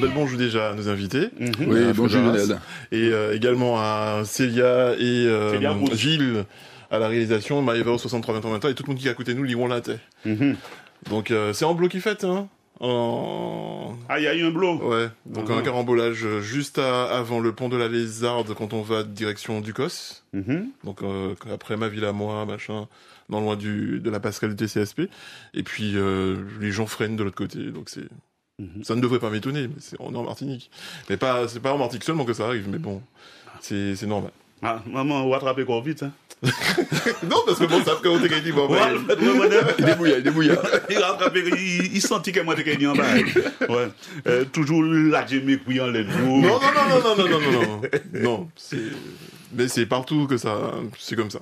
Belbon joue déjà à nos invités. Oui, bonjour Lionel. Et également à Célia et Gilles à la réalisation, Maëva au 63 20 20 et tout le monde qui est à côté de nous, l'Iwon Laté. Donc c'est en bloc qui fête, hein. Ah, il y a eu un bloc. Ouais, donc un carambolage juste avant le pont de la Lézarde quand on va direction Ducos. Donc après ma ville à moi, machin, non loin de la passerelle du TCSP. Et puis les gens freinent de l'autre côté, donc c'est... Ça ne devrait pas m'étonner, mais on est en Martinique. Mais c'est pas en Martinique seulement que ça arrive, mais bon, c'est normal. Ah, maman, on va attraper quoi vite, hein. Non, parce que bon, ça fait on dit, bon, il débouilla. Il a attrapé, il sentit que moi, t'es dit en bas. Ouais. Toujours la Jamie qui en l'aide. Non, mais c'est partout que ça, c'est comme ça.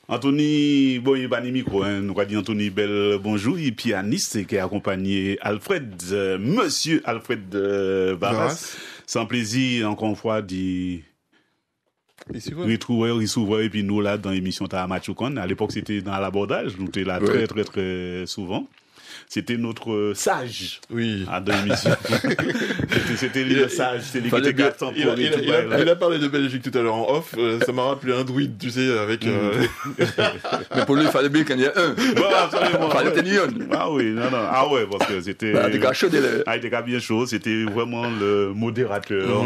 Anthony, bon, il va ni micro, hein. Nous va dire Anthony Bell, bonjour, et pianiste qui a accompagné Alfred, monsieur Alfred Barras. Sans plaisir, encore une fois, dit. Il s'ouvre et puis nous là dans l'émission Tahamachoukan. À l'époque c'était dans l'abordage, nous étions là très souvent. C'était notre sage. Oui. Dans l'émission. c'était le sage, c'est lui qui était garçon pour les tout. Il a parlé de Belgique tout à l'heure en off, ça m'a rappelé un druide, tu sais, avec... Mais pour lui, il fallait bien qu'il y ait un. Absolument. Il fallait tenir un. Ah oui, non. Ah ouais, parce que c'était... Il était chaud. Il était bien chaud, c'était vraiment le modérateur.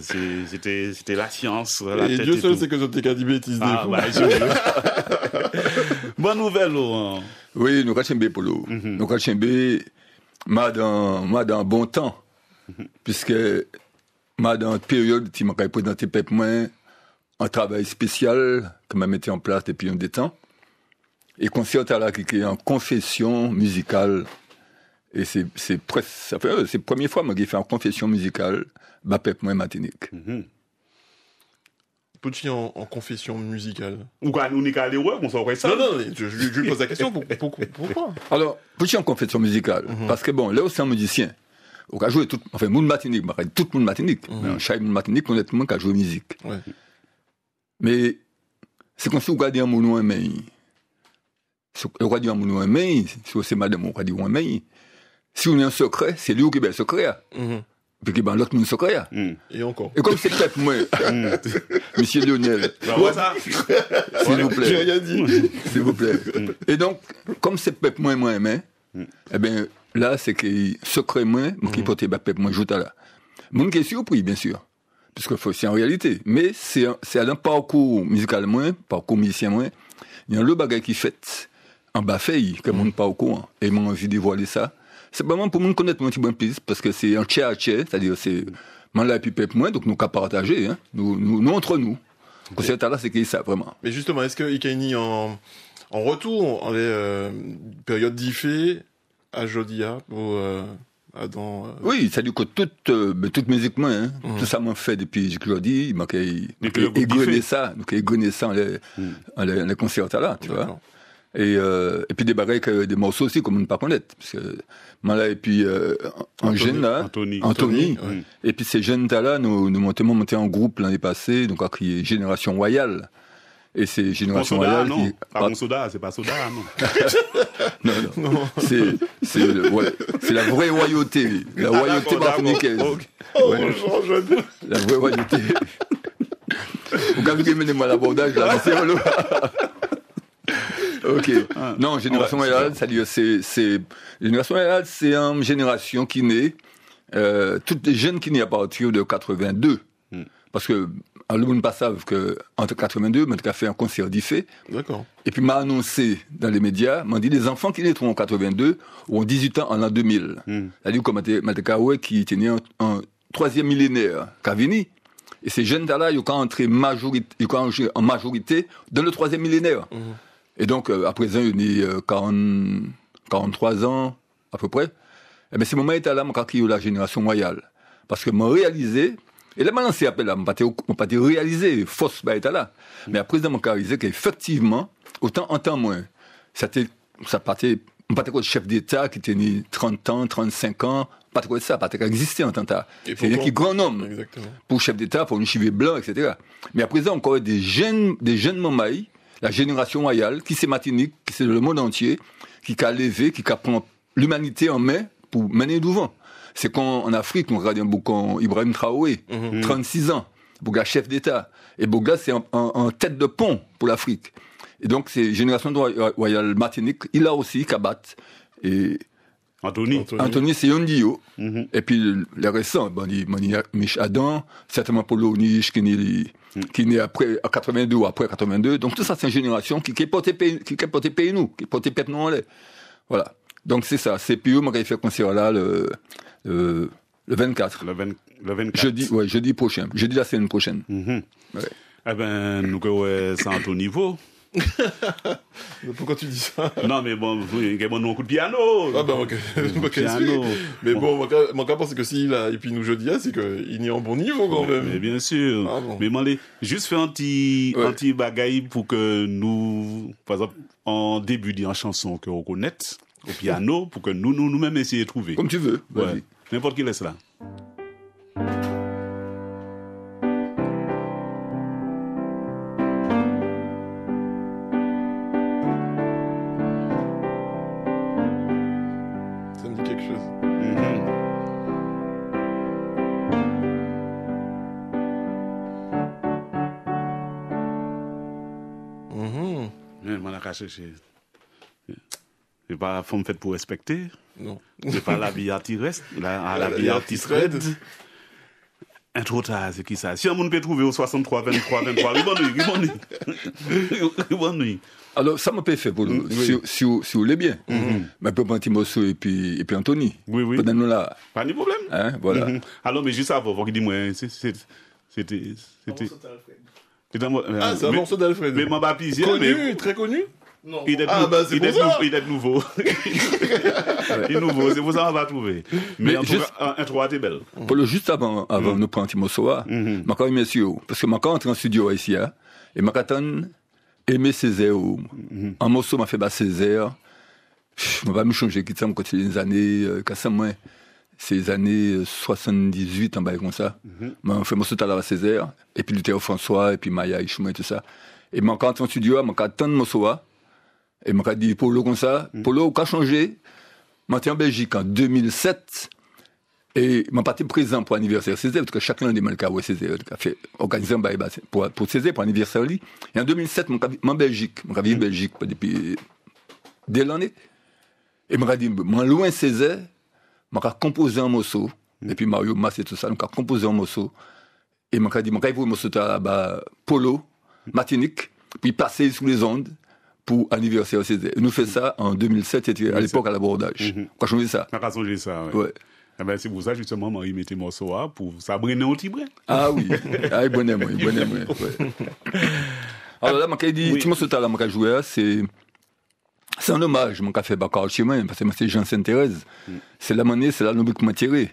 C'était la science. La et tête Dieu seul tout. sait que je t'ai qu'à dire bêtises des fois. Bonne nouvelle, Laurent. Oui, nous cachons pour l'eau. Nous cachons bien, dans bon temps. Puisque, dans une période, tu m'as présenté peut-être moins un travail spécial que m'a mis en place depuis un des temps. Et concert à la qui est en confession musicale. Et c'est presque, c'est la première fois que j'ai fait en confession musicale, peut-être moins Martinique. Petit en confession musicale. Ou quand nous n'y allons aller, on s'en ça. Non, je lui pose la question, pourquoi? Alors, petit en confession musicale, parce que bon, là aussi un musicien, on a joué tout le monde Martinique, tout le monde Martinique, mais en chaque monde Martinique, honnêtement, qui a joué musique. Ouais. Mais, c'est comme si on regardait un mono en main. Si on regarde un mono en main, si c'est madame, on regarde un main. Si on a un secret, c'est lui qui a un secret. Puis qui l'autre monde secret. Et encore. Et comme c'est peut-être moi, monsieur Lionel, s'il vous plaît. J'ai rien dit. S'il vous plaît. Et donc, comme c'est peut-être moi, eh bien, là, c'est que secret moi, qui porte peut-être moi, joute là. Mon qui est surpris, bien sûr. Puisque c'est en réalité. Mais c'est un parcours musical moins, parcours musicien moins. Il y a un bagage qui fait en bas fait, que mon parcours, et j'ai envie de dévoiler ça. C'est vraiment pour nous connaître mon petit bon piste, parce que c'est un tiers à tiers, c'est-à-dire c'est man là et puis pep moins, donc nous qu'à partager, hein, nous entre nous. Donc c'est là, c'est qu'il ça vraiment. Mais justement, est-ce que Ikaini en retour, en les périodes d'Ifé à Jodia ou Oui, c'est-à-dire que toute musique moi, hein, tout ça m'a fait depuis Jodi, il m'a égrené ça, donc égrené ça en les concerts là, tu vois. Et puis des bagailles, des morceaux aussi, comme on ne pas connaître. Parce que, et puis, un jeune là, Anthony. Et puis ces jeunes là, nous monté en groupe l'année passée, donc à crier Génération Royale. Et c'est Génération Royale qui... Pas mon soda, c'est pas soda, non. non. C'est la vraie royauté. La royauté martiniquaise. La vraie royauté. Vous avez mené moi l'abordage là, mais c'est relou. Ok. Non, Génération Royale, c'est Génération Royale, c'est une génération qui naît, toutes les jeunes qui naissent à partir de 82. Parce que, le monde pas savent que, entre 82, on a fait un concert d'Ifé. D'accord. Et puis, m'a annoncé dans les médias, m'a dit, les enfants qui naîtront en 82 ont 18 ans en l'an 2000. C'est-à-dire que Matekawe qui tenait un troisième millénaire, Kavini. Et ces jeunes-là, ils ont entré en majorité dans le troisième millénaire. Et donc, à présent, il y a 43 ans, à peu près. Et bien, ce moment là, je la génération royale. Parce que m'a réalisé, et là, maintenant, c'est appelé là, m'a pas réalisé, force, là. Mais à présent, m'a réalisé qu'effectivement, autant en temps moins, ça partait, pas de chef d'État qui tenait 30 ans, 35 ans, pas de ça, pas de exister en tant que c'est un qui grand homme. Exactement. Pour chef d'État, pour une chivée blanc, etc. Mais à présent, encore des jeunes mamaïs, la génération royale, qui c'est Martinique, qui c'est le monde entier, qui a levé, qui a pris l'humanité en main pour mener devant. C'est qu'en Afrique, on regarde un boucan Ibrahim Traoré, 36 ans, Bouga chef d'État. Et Bouga, c'est en tête de pont pour l'Afrique. Et donc, c'est Génération Royale Martinique, il a aussi Kabat. Et Anthony, c'est Yondio. Et puis, les récents, Mich Adam, certainement Polo Niche, qui est né après, à 82 ou après 82. Donc, tout ça, c'est une génération qui porte pays nous, qui porte peuple nous en l'air. Voilà. Donc, c'est ça. C'est puis eux, moi, qui fait concert là, le 24. Le 24. Jeudi prochain. Jeudi la semaine prochaine. Ouais. Eh ben, nous, c'est à ton niveau. Pourquoi tu dis ça? Non, mais bon, il y a un coup de piano. Ah ben, piano. Mais bon, mon cas pense que s'il a, et puis nous jeudi, c'est qu'il est en bon niveau quand même. Mais bien sûr. Ah, bon. Mais juste faire un petit bagaille pour que nous, par exemple, en début d'une chanson que on connaisse, au piano, pour que nous-mêmes essayer de trouver. Comme tu veux. Ouais. N'importe qui laisse là. Ça me dit quelque chose. On a caché chez. C'est pas forme faite pour respecter. Non. C'est pas la vie artiste, la vie artiste red. Un trop tard, c'est qui ça? Si un monde peut trouver au 63, 23, bonne nuit. Alors, ça m'a pas fait pour nous. Si vous voulez bien. Mais pour Timoso et puis Anthony. Oui. Pendant nous là. Pas de problème. Hein, voilà. Alors, mais juste avant, vous dis-moi, c'était. C'est un morceau d'Alfred. Mais mon baptisé. Connu, très connu? Non. Il est nouveau. Il est nouveau, c'est pour ça qu'on va trouver. Mais en tout cas, un 3 est belle. Pour le juste avant nous prendre Timosoa, je vais remercier parce que je suis entré en studio ici, et je vais aimer Césaire. Un morceau m'a fait Césaire. Je ne vais pas me changer, quitte ça, je continue les années, c'est les années 78, en bas comme ça. On fait morceau à Césaire, et puis Luther François, et puis Maya, Ishmael, et tout ça. Et je suis entré en studio, je vais attendre Mosoa. Et m'a dit Polo comme ça, Polo a changé. J'étais en Belgique en 2007 et m'a parti présent pour l'anniversaire Césaire parce que chacun des Malkaoué Césaire a fait organiser un bail pour Césaire pour l'anniversaire lui. Et en 2007 moi en Belgique, moi vivre en Belgique depuis dès l'année. Et m'a dit moi loin Césaire, m'a composé un morceau et puis Mario Mas et tout ça, m'a composé un morceau et m'a dit m'a pour morceau là-bas Polo Martinique puis passer sous les ondes. Pour anniversaire Césaire. Nous fait ça en 2007, c'était à l'époque à l'abordage. On a changé ça. On a changé ça, ouais. Eh ben, c'est pour ça, justement, Marie mettait morceau pour ça brûler un petit brin. Ah oui. Il bonnet, moi. Alors là, je dit, petit morceau là, je joué, c'est un hommage, mon café Bacard chez moi, parce que c'est Jean Sainte-Thérèse. C'est la monnaie, c'est là que je m'a tiré.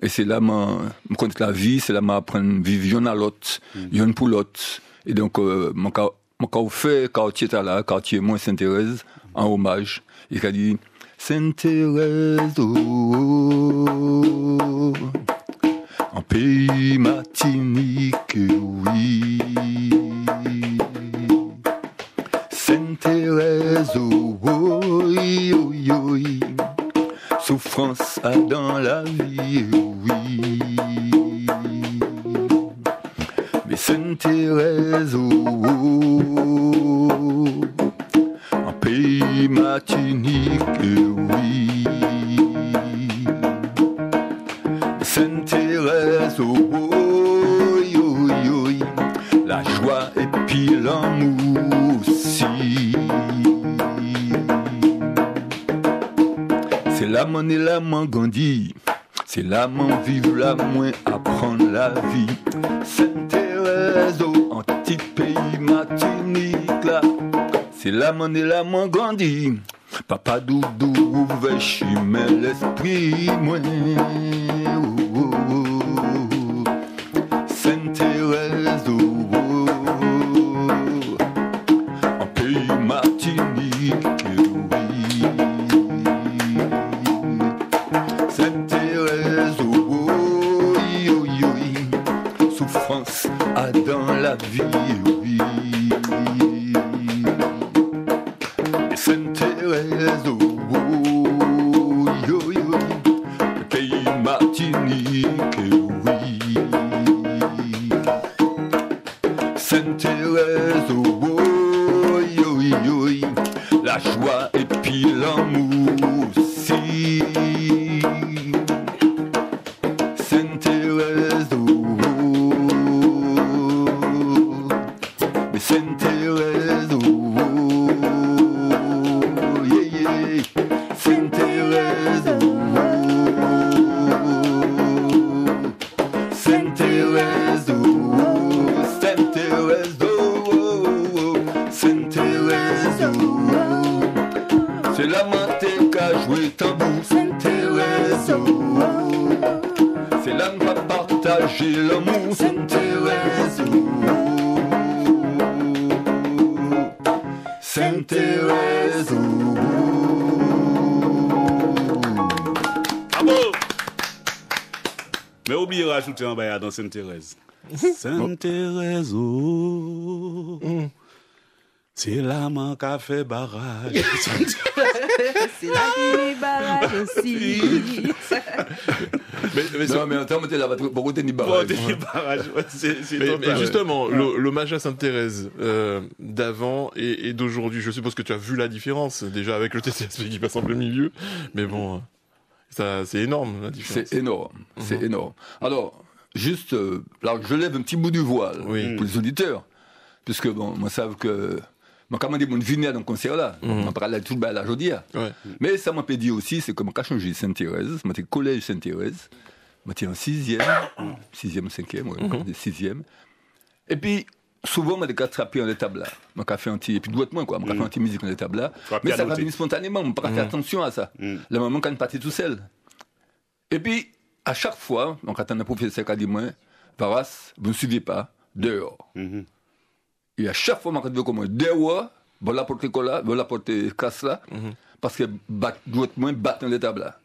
Et c'est là, je connais la vie, c'est là, je apprends à vivre une à l'autre, une pour l'autre. Et donc, quand on fait quartier là, quartier moins Sainte-Thérèse, en hommage, il a dit Sainte-Thérèse, oh, en pays Martinique, oui. Sainte-Thérèse, oh, oui, oui, oui. Souffrance a dans la vie, oui. Mais Sainte-Thérèse, oh, en pays Martinique, oui. Sainte-Thérèse, oh, oui, oui, oui. La joie et puis l'amour aussi. C'est la monnaie, la main Gandhi. C'est la main vivre, la moins apprendre la vie. Sainte-Thérèse, en petit pays Martinique, là. C'est la monnaie, la main Gandhi. Papa Doudou, ouvert chemin l'esprit, moi. Sainte-Thérèse, en pays Martinique, oui. Sainte-Thérèse, oui, oui, oui. Souffrance a dans la vie, oui. Sainte-Thérèse, le pays Martinique, oui. Sainte-Thérèse, la joie et puis l'amour aussi. Sainte-Thérèse, mais Sainte-Thérèse, Sainte-Thérèse, Sainte-Thérèse, Sainte-Thérèse, Sainte-Thérèse, c'est la montée qu'a joué tambour. Sainte-Thérèse, c'est l'âme qui a partagé l'amour. Sainte-Thérèse, Sainte-Thérèse. Bravo! Mais oubliez de rajouter un bail dans Sainte-Thérèse. Sainte-Thérèse, c'est la main qui a fait barrage. C'est là qui barrage aussi. Mais en termes de là, pourquoi t'es ni barrage? Mais justement, l'hommage à Sainte-Thérèse d'avant et d'aujourd'hui, je suppose que tu as vu la différence déjà avec le TCSP qui passe en plein milieu, mais bon, ça, c'est énorme la différence. C'est énorme, c'est énorme. Alors, juste, là, je lève un petit bout du voile pour les auditeurs, puisque bon, moi, savent que moi, quand on dit mon venir dans le concert là, on parle de tout le la aujourd'hui. Mais ça m'a dit aussi, c'est que moi, quand j'ai changé Sainte-Thérèse, moi, j'étais collège Sainte-Thérèse, moi, j'étais en 6e, 5e, ouais, 6e. Et puis, souvent, moi, j'ai attrapé en étable là. Moi, j'ai fait un petit, et puis, moi, quoi, moi, j'ai fait un petit musique en étable là. Mais ça va venir spontanément, on pas faire attention à ça. La maman, quand elle partait tout seul. Et puis, à chaque fois, donc, quand un professeur qui a dit, moi, Varas, vous ne suivez pas, dehors. Et à chaque fois, je dis comment dehors, bon la porte là, bon la porte casse là, parce que doit moins battre dans les tables là.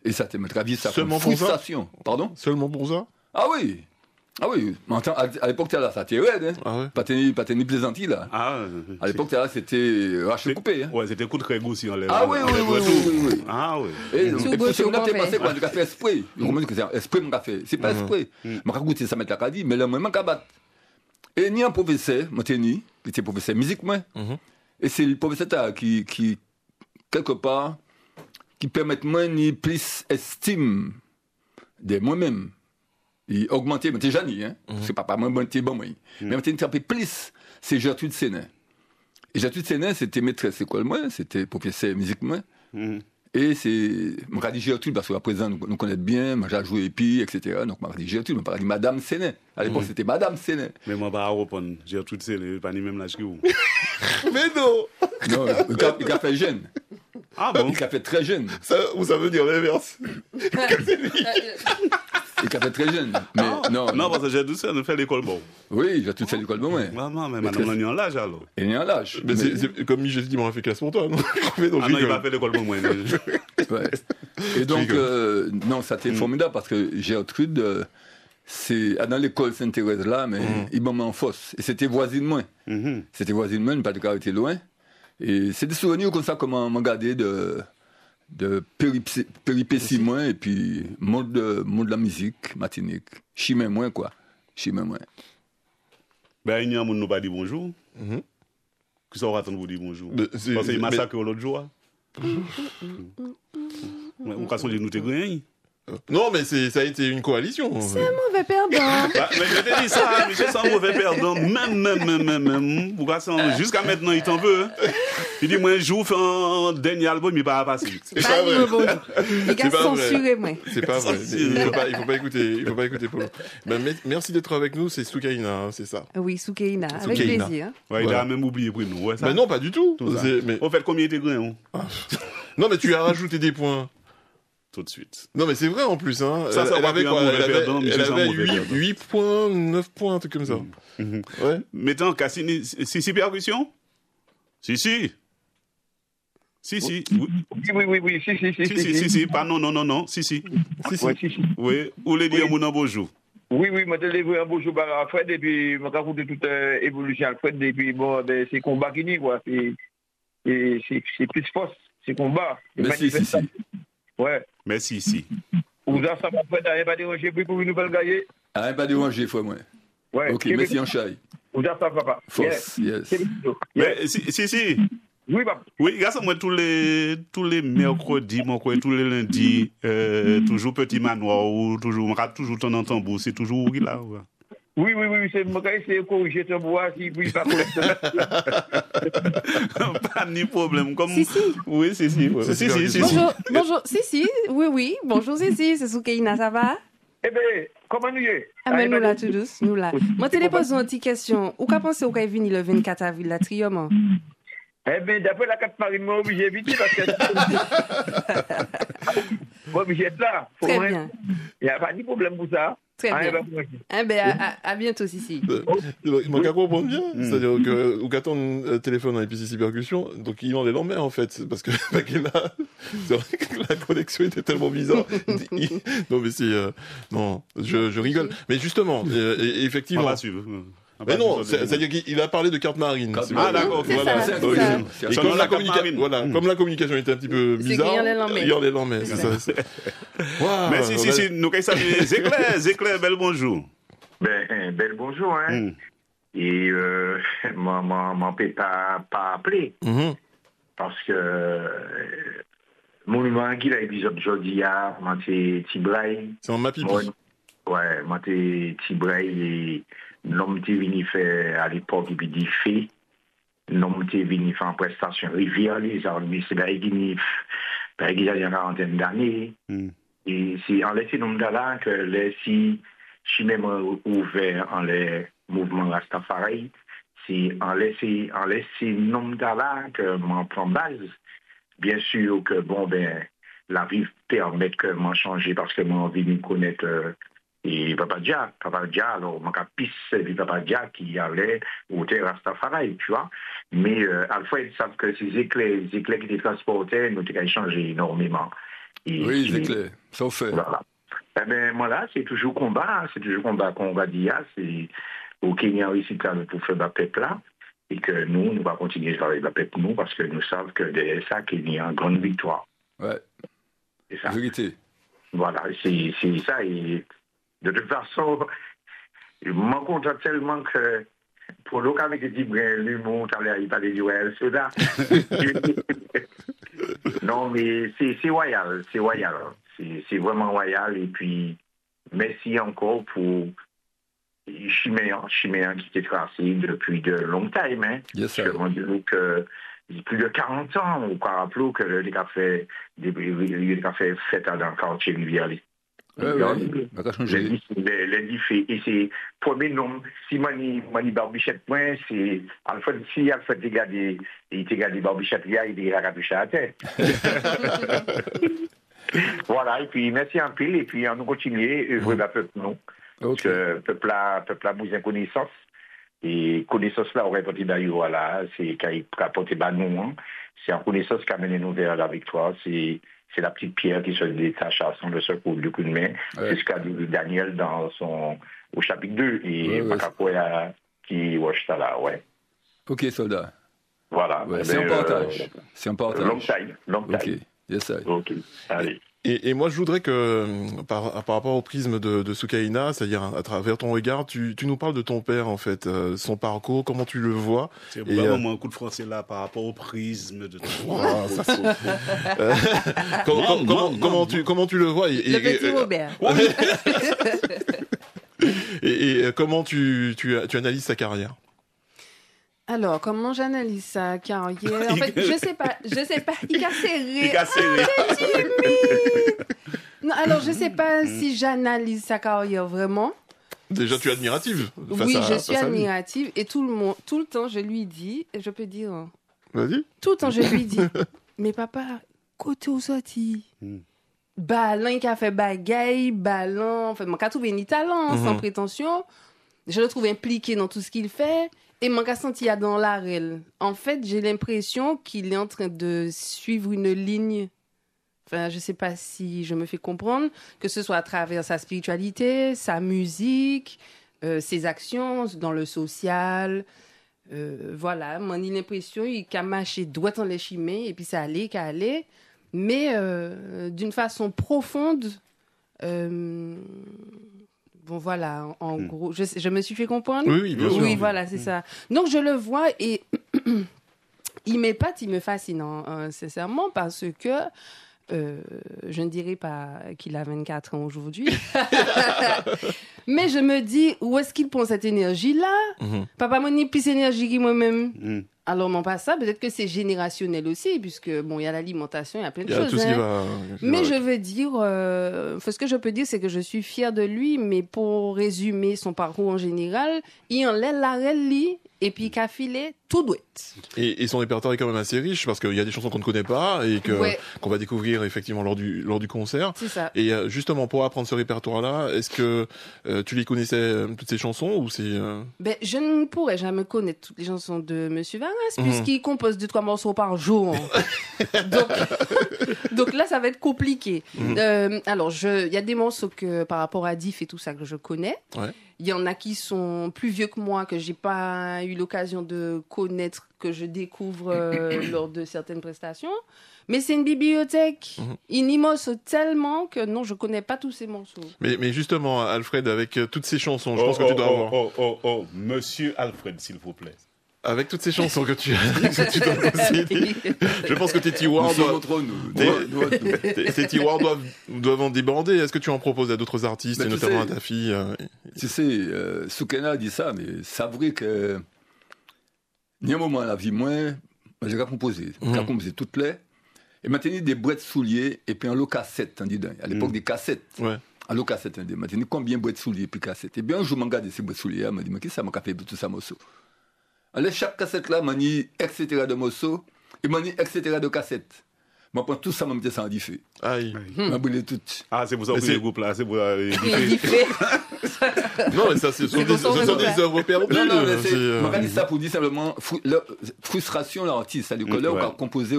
Et ça te met à vie ça fait frustration. Pardon? Seulement pour ça? Ah oui. Ah oui. À l'époque là, ça était raide, hein. Pas tenir plaisantis là. À l'époque là, c'était racheté coupé. Ouais, c'était coup de crégou si on lève. Ah oui. Ah oui. Et puis c'est on pensé quoi, on a fait esprit. Je comprends que c'est esprit mon café. C'est pas esprit. Moi quand goûter ça mettre la cadi, mais le moment qu'à battre. Et ni un professeur, moi qui était professeur musique, moi. Et c'est le professeur qui quelque part, qui permet moi ni plus estime de moi-même. Il augmentait, mais t'es Jani, hein. C'est pas moi, bon, t'es bon, moi. Mais maintenant, il un plus, c'est Gertrude Sénin. Et Gertrude Sénin, c'était maîtresse école, moi, c'était professeur musique, moi. Et c'est, moi, dit Gertrude, parce qu'à présent, nous connaissons bien, moi, j'ai joué épi, etc. Donc, moi, dit Gertrude, moi, dit Madame Sénin. À l'époque, c'était Madame Sénin. Mais moi, pas à répondre. Gertrude Sénin, pas ni même l'âge que vous. Mais non! Non, il a fait jeune. Ah bon? Il a fait très jeune. Ça veut dire l'inverse. Il a fait très jeune. Mais non, parce que Gertrude Sénin nous fait l'école bon. Oui, j'ai tout fait l'école bon, ouais. Maman, mais madame, on est en l'âge alors. Il est en l'âge. Mais c'est comme j'ai dit, on a fait classe pour toi, non? Non, il va faire l'école bon, moi. Ouais. Et donc, non, ça c'était formidable parce que Gertrude, c'est dans l'école Sainte-Thérèse là, mais il m'a mis en fosse. Et c'était voisine moi. C'était voisine moi, pas de cas était loin. Et c'est des souvenirs comme ça, comment m'a gardé de péripéties moins, et puis monde de la musique, Martinique. Chimé moins, quoi. Chimé moins. Ben, il y a un monde qui nous pas dit bonjour. Qui ça va attendre vous dire bonjour? Parce qu'il massacre l'autre jour. On va songer nous te gagner. Non, mais ça a été une coalition. C'est un mauvais perdant. Mais je te dis ça, monsieur, c'est un mauvais perdant. Même. Jusqu'à maintenant, il t'en veut. Il dit, moi, je fais un dernier album, il va pas passer. C'est pas vrai. Les gars censurés, moi. C'est pas vrai. Il faut pas écouter Polo. Ben, merci d'être avec nous, c'est Soukaina, c'est ça. Oui, Soukaina, avec plaisir. Ouais, il a même oublié pour nous. Mais non, pas du tout. En fait, combien il était grand? Non, mais tu as rajouté des points. Tout de suite. Non, mais c'est vrai en plus. Hein. Ça elle avait quoi? Elle avait 8 8 points, 9 points, un truc comme ça. Ouais. Mettons Cassini, si percussion? Si. Oui, si. Pas non. Si. Oui. Où les dire mon bonjour? Oui, moi, je l'ai vu un bonjour par Alfred, et puis, je raconte toute évolution Alfred, et puis, bon, c'est combat qui n'y, quoi. C'est plus force C'est combat. Merci, si. Ouais. Merci, si. Vous ça va pas d'aller pas déranger pour une nouvelle gaillée. Ah, pas déranger, frère, moi. Ouais. Ok, merci, en chai. Vous ça va pas. Force, yes. Mais si. Oui, papa. Oui, grâce à moi, tous les mercredis, tous les lundis, toujours petit manoir ou toujours, on rate toujours ton tambour, c'est toujours où il a. Oui, c'est moi qui essaie de corriger ton bois, si vous pas Pas ni problème. Comme... Si. Oui, si. Bonjour, si. Oui. Bonjour, si. C'est Soukaina, ça va? Eh bien, comment nous y est? Ah, mais nous là, tout douce, nous là. Moi, je te pose une petite question. Où qu'à penser au qu'à venir le 24 avril, la Triomphe? Eh bien, d'après la carte marine, moi, obligé d'éviter parce que. Moi, obligé d'être là. Très bien. Il n'y a pas de problème pour ça. Très bien. Eh bien, à bientôt, Sissi. Moi, qu'à comprendre bien. C'est-à-dire que, ou qu'attend un téléphone dans les PCC Percussion, donc il en est l'emmerde, en fait. Parce que, c'est vrai que la connexion était tellement bizarre. Non, mais c'est, non, je rigole. Mais justement, effectivement. On va suivre. Mais non, c'est-à-dire qu'il a parlé de carte marine. Ah, d'accord. Voilà. C'est ça. Et comme la communication était un petit peu bizarre, il y en est l'emmerde. C'est ça. Merci, si. Nous, qu'est-ce que ça veut dire? Zéclair, bel bonjour. Bel bonjour, hein. Et, m'en peut pas appeler. Parce que, mon numéro qui l'a épisode aujourd'hui, moi, c'est Tibraï. C'est en mapipi. Ouais, moi, c'est Tibraï et l'homme qui est venu faire à l'époque, et puis dit fait. L'homme qui est venu faire en prestation Rivière, les armes, c'est là, il y a une quarantaine d'années. Et c'est en laissant l'homme là que si je suis même ouvert en les mouvements Rastafari, c'est en laissant l'homme là que m'en prend base. Bien sûr que, la vie permet que m'en changer parce que m'en envie de me connaître. Et Papa Dia, alors, mon capis, c'est Papa Dia qui allait au Rastafari, tu vois. Mais Alfred savent que ces éclairs qui étaient transportés, nous avons changé énormément. Et oui, les éclairs, ça au fait. Voilà. Eh bien, moi c'est toujours combat qu'on va dire, c'est au Kenya ici pour faire la peuple là, et que nous va continuer à faire la peuple nous, parce que nous savons que derrière ça, qu'il y a une grande victoire. Ouais. C'est ça. Vérité. Voilà, c'est ça, et de toute façon, je m'en content tellement que pour l'autre avec des l'humour, il parlait du Royal Soda. Non, mais c'est royal, c'est vraiment royal. Et puis, merci encore pour Chiméen qui était tracé depuis de longues temps. Hein. Yes, sir. Je me dis que plus de 40 ans, on peut rappeler que le café fait dans le quartier Rivière. Oui, ça a changé. Les fait, et c'est premier nom, si Mani Barbichette, moi, c'est Alfred, si Alfred il te gardé Barbichette, il a capuché à la tête. Voilà, et puis merci un peu, et puis on nous continue, œuvrer la peuple, non. Parce que peuple a besoin de connaissance, et connaissance là, on répond d'ailleurs, voilà, c'est qu'il a apporté nous, hein. C'est en connaissance qui a mené nous vers la victoire, c'est la petite pierre qui se détache à son de ce coup de main. Ouais. C'est ce qu'a dit Daniel au chapitre 2. Et Makapoya qui watch ça là, ouais. Ok, soldat. Voilà. Ouais, c'est un partage. C'est un partage. Long time. Ok, yes, I. Ok, allez. Et moi, je voudrais que, par rapport au prisme de Soukaina, c'est-à-dire à travers ton regard, tu nous parles de ton père, en fait, son parcours, comment tu le vois. C'est vraiment un coup de français là, par rapport au prisme de ton regard. Comment tu le vois le petit Robert. Et comment tu analyses sa carrière? Alors, comment j'analyse sa carrière? En fait, je sais pas. Il a serré. Non, alors, je sais pas si j'analyse sa carrière vraiment. Déjà, tu es admirative. Oui, je suis admirative. Et tout le temps, je lui dis, je peux dire. Vas-y. Tout le temps, je lui dis, mais papa, côté où sorti? Ballon qui a fait bagaille, Ballon. En fait, mon cas trouvé ni talent, sans prétention. Je le trouve impliqué dans tout ce qu'il fait. Et mon cas senti dans l'arène. En fait, j'ai l'impression qu'il est en train de suivre une ligne. Enfin, je sais pas si je me fais comprendre, que ce soit à travers sa spiritualité, sa musique, ses actions dans le social. Voilà, moi, j'ai l'impression qu'il a marché droit dans les chimées, et puis ça allait, mais d'une façon profonde. Bon, voilà, en gros, je me suis fait comprendre. Oui, bien sûr. Oui, voilà, c'est ça. Donc, je le vois et il m'épate, il me fascine, sincèrement, parce que je ne dirais pas qu'il a 24 ans aujourd'hui. Mais je me dis, où est-ce qu'il prend cette énergie-là? Papa m'a dit plus d'énergie que moi-même. Alors, non, pas ça. Peut-être que c'est générationnel aussi, puisque, bon, il y a l'alimentation, il y a plein de choses. Tout ce qui va... Mais je veux dire, ce que je peux dire, c'est que je suis fière de lui, mais pour résumer son parcours en général, il en l'air la relie, et puis qu'a filé tout douette. Et son répertoire est quand même assez riche, parce qu'il y a des chansons qu'on ne connaît pas, et qu'on va découvrir effectivement lors du concert. C'est ça. Et justement, pour apprendre ce répertoire-là, est-ce que tu les connaissais, toutes ces chansons, ou c'est... Ben, je ne pourrais jamais connaître toutes les chansons de Monsieur Varas, puisqu'il compose 2-3 morceaux par jour. Donc là, ça va être compliqué. Alors, il y a des morceaux que, par rapport à Diff et tout ça, que je connais. Ouais. Il y en a qui sont plus vieux que moi, que j'ai pas eu l'occasion de connaître, que je découvre lors de certaines prestations. Mais c'est une bibliothèque immense tellement que non, je connais pas tous ces morceaux. Mais justement, Alfred, avec toutes ces chansons, je pense que tu dois avoir... Monsieur Alfred, s'il vous plaît. Avec toutes ces chansons que tu dois posséder, je pense que tes tiroirs doivent en déborder. Est-ce que tu en proposes à d'autres artistes, et notamment à ta fille? Tu sais, Soukena dit ça, mais c'est vrai que il y a un moment à la vie, moi, j'ai composé toutes les, et maintenant des boîtes souliers, et puis en cassette, à l'époque des cassettes. Ouais. En cassette, maintenant combien de boîtes souliers, puis cassettes. Et bien un jour, je regarde ces boîtes souliers, je me dis, mais qu'est-ce que ça m'a fait tout ça, morceau? Alors, chaque cassette là, m'a dit etc. de morceaux, et m'a dit etc. de cassettes. Je prends tout ça, je me ça en diffé. Aïe. Je brûle tout. Ah, c'est pour ça que le groupe là, c'est pour diffé. Non, mais ça, ce sont des œuvres perdues. Non, mais je dis ça pour dire simplement, frustration de l'artiste, c'est-à-dire que là, on a composé,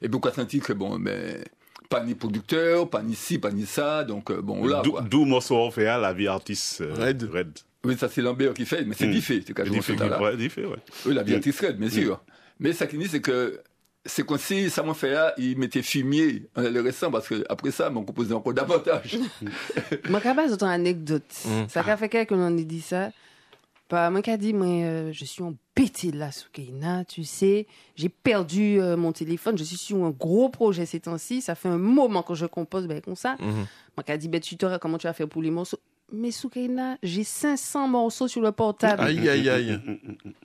et beaucoup a senti que, bon, mais, pas ni producteur, pas ni ci, pas ni ça, donc, bon, là, quoi. D'où morceau on fait à la vie artiste Red. Oui, ça c'est Lambert qui fait, mais c'est diffé, c'est quand je diffé, ouais. Oui, la vie artiste Red, bien sûr. Mais ça qui dit, c'est que, c'est comme si ça m'a fait là, il m'était fumier en le récent, parce que après ça, m'ont composé encore davantage. Moi, quand même, c'est une anecdote. Ça fait quelqu'un qu'on a dit ça. Moi, qui a dit, moi, je suis embêtée là, Soukena, tu sais. J'ai perdu mon téléphone. Je suis sur un gros projet ces temps-ci. Ça fait un moment que je compose comme ça. Moi, qui a dit, comment tu vas faire pour les morceaux? Mais Soukena, j'ai 500 morceaux sur le portable. Aïe.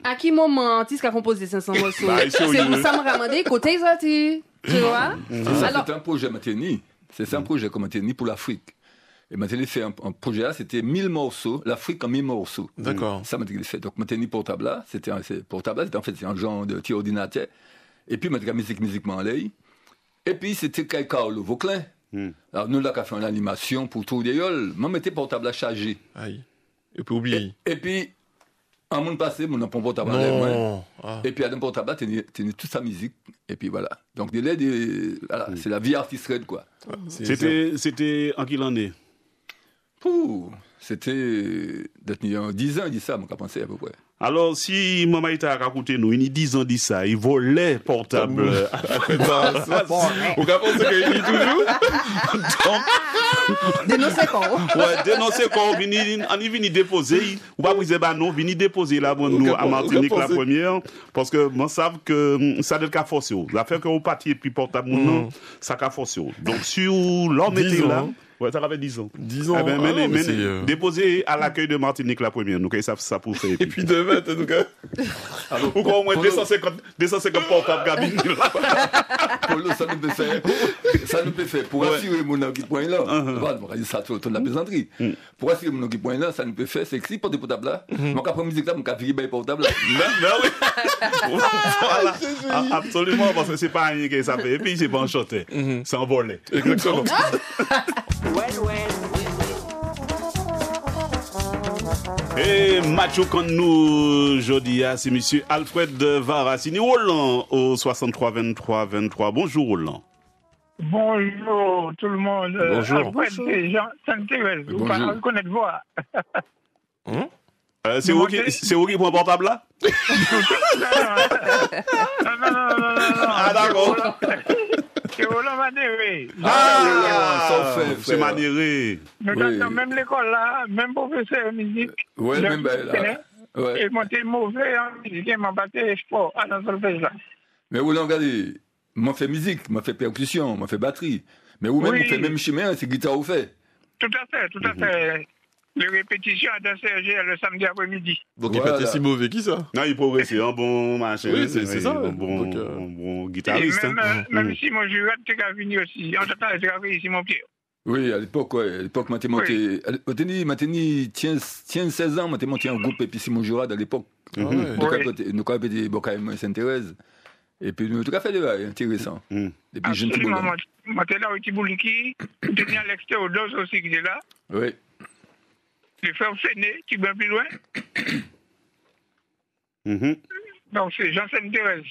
À qui moment artiste qui a composé 500 morceaux? C'est pour ça que je me côté sorti. Tu vois? C'est un projet Mateni. C'est un projet comme Mateni pour l'Afrique. Et Mateni fait un projet là, c'était 1000 morceaux, l'Afrique en 1000 morceaux. D'accord. Ça Mateni fait. Donc Mateni portable là, c'était en fait un genre de petit ordinateur. Et puis Mateni musiquement en l'air. Et puis c'était Carlo Vauclin. Alors nous là qui a fait une animation pour tout des gueules, moi mettais portable à charger. Aïe. Et puis oublier. Et puis un monde passé, mon n'a pas portable à l'air. Et puis à un portable tenait toute sa musique. Et puis voilà. Donc voilà, c'est la vie artiste quoi. C'était en quelle année? C'était il y a 10 ans, il dit ça, mon pensé à peu près. Alors, si Maman Ita a raconté nous, il y a 10 ans dit ça, il volait portable. Vous pensez qu'il dit toujours? Dénoncer quand? Ouais, dénoncer quand on vient déposer, ou pas briser, non, vient déposer là, nous, à Martinique la première, parce que, moi, savent que ça doit être forcé. L'affaire que vous partiez puis portable, non, ça a forcé. Donc, sur l'homme était là. Ouais, ça avait 10 ans. 10 ans. Déposé à l'accueil de Martinique la première. Nous, ça pour faire. Et puis demain, en tout cas. Ou quoi, au moins 250 portables cabines là. Pour le, ça nous peut faire. Pour assurer mon point là. Voilà, ça tourne la plaisanterie. Pour assurer mon point là, ça nous peut faire. C'est que si pour des portables là, mon cas pour musique là, mon cas virer portable là. Ben oui. Voilà. Absolument, parce que c'est pas rien que ça fait. Et puis, c'est pas en chanter. C'est en volet. Exactement. Et Macho quand nous jeudi c'est monsieur Alfred Varassini Roland au 63 23 23. Bonjour Roland. Bonjour tout le monde. Bonjour. Alfred et Jean Sainte-Thérèse. Vous connaissez voix. C'est où qui prend portable là? Non. Ah, d'accord. C'est Roland Manéré. C'est Manéré. Nous même l'école là, même professeur de musique. Ouais, même là. Ouais. Et moi, t'es mauvais en musique, m'a battu sport à la solfège là. Mais vous regardez, moi fait musique, moi fait percussion, moi fait batterie. Mais vous-même, vous faites même chemin, c'est guitare vous fait. Tout à fait. Les répétitions à Serge le samedi après-midi. Donc il n'est pas si mauvais qui ça. Non, il progresse, un bon machin. Oui, c'est ça. Un bon guitariste. Et même si mon jurat, tu as venu aussi. En tout cas, tu as ici mon pied. Oui, à l'époque, monté, 16 ans, j'ai monté un groupe et puis Simon Jurad à l'époque. Nous avons été Sainte-Thérèse. Et puis nous avons fait des bails intéressants. Et puis jeune tout le monde. Moi, tu es là au Tibouliki, tu es à l'extérieur aussi qui est là. Oui. Les frères Féné, tu vas plus loin. Donc c'est Jean-Sainte-Thérèse.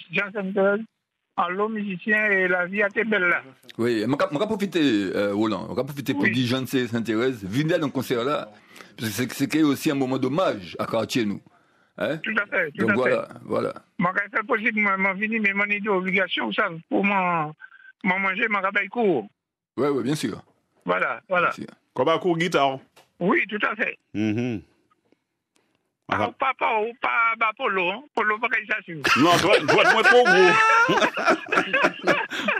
Allo musicien et la vie a été belle là. Oui, on va profiter, Roland, on va profiter pour dire Jean-Sainte-Thérèse, venez dans le concert là, parce que c'est aussi un moment d'hommage à quartier nous. Hein? Tout à fait. Donc voilà. Moi, quand c'est possible, moi, vini, mais mon idée obligation, ça, pour manger, mon rabaille court. Oui, bien sûr. Voilà. Comme un court guitare. Oui, tout à fait. Pas Polo, hein. Polo, pas qu'il s'assure. Non, doit-moi trop gros.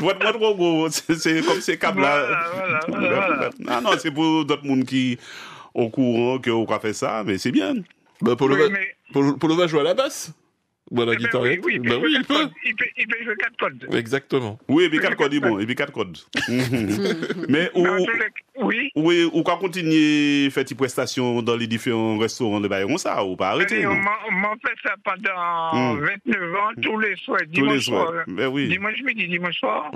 Doit-moi trop gros. C'est comme ces câbles là. Voilà. Ah non, c'est pour d'autres monde qui au courant que on fait ça, mais c'est bien. Polo va jouer à la basse. Ou à la guitare. Oui, il peut. Il peut jouer 4 codes. Exactement. Oui, mais 4 codes, il est bon. Et puis 4 codes. Mais ou quand continuer faire des prestations dans les différents restaurants de Bayonne, ça, ou pas arrêter. On fait ça pendant 29 ans, tous les soirs, dimanche soir. Dimanche midi, dimanche soir.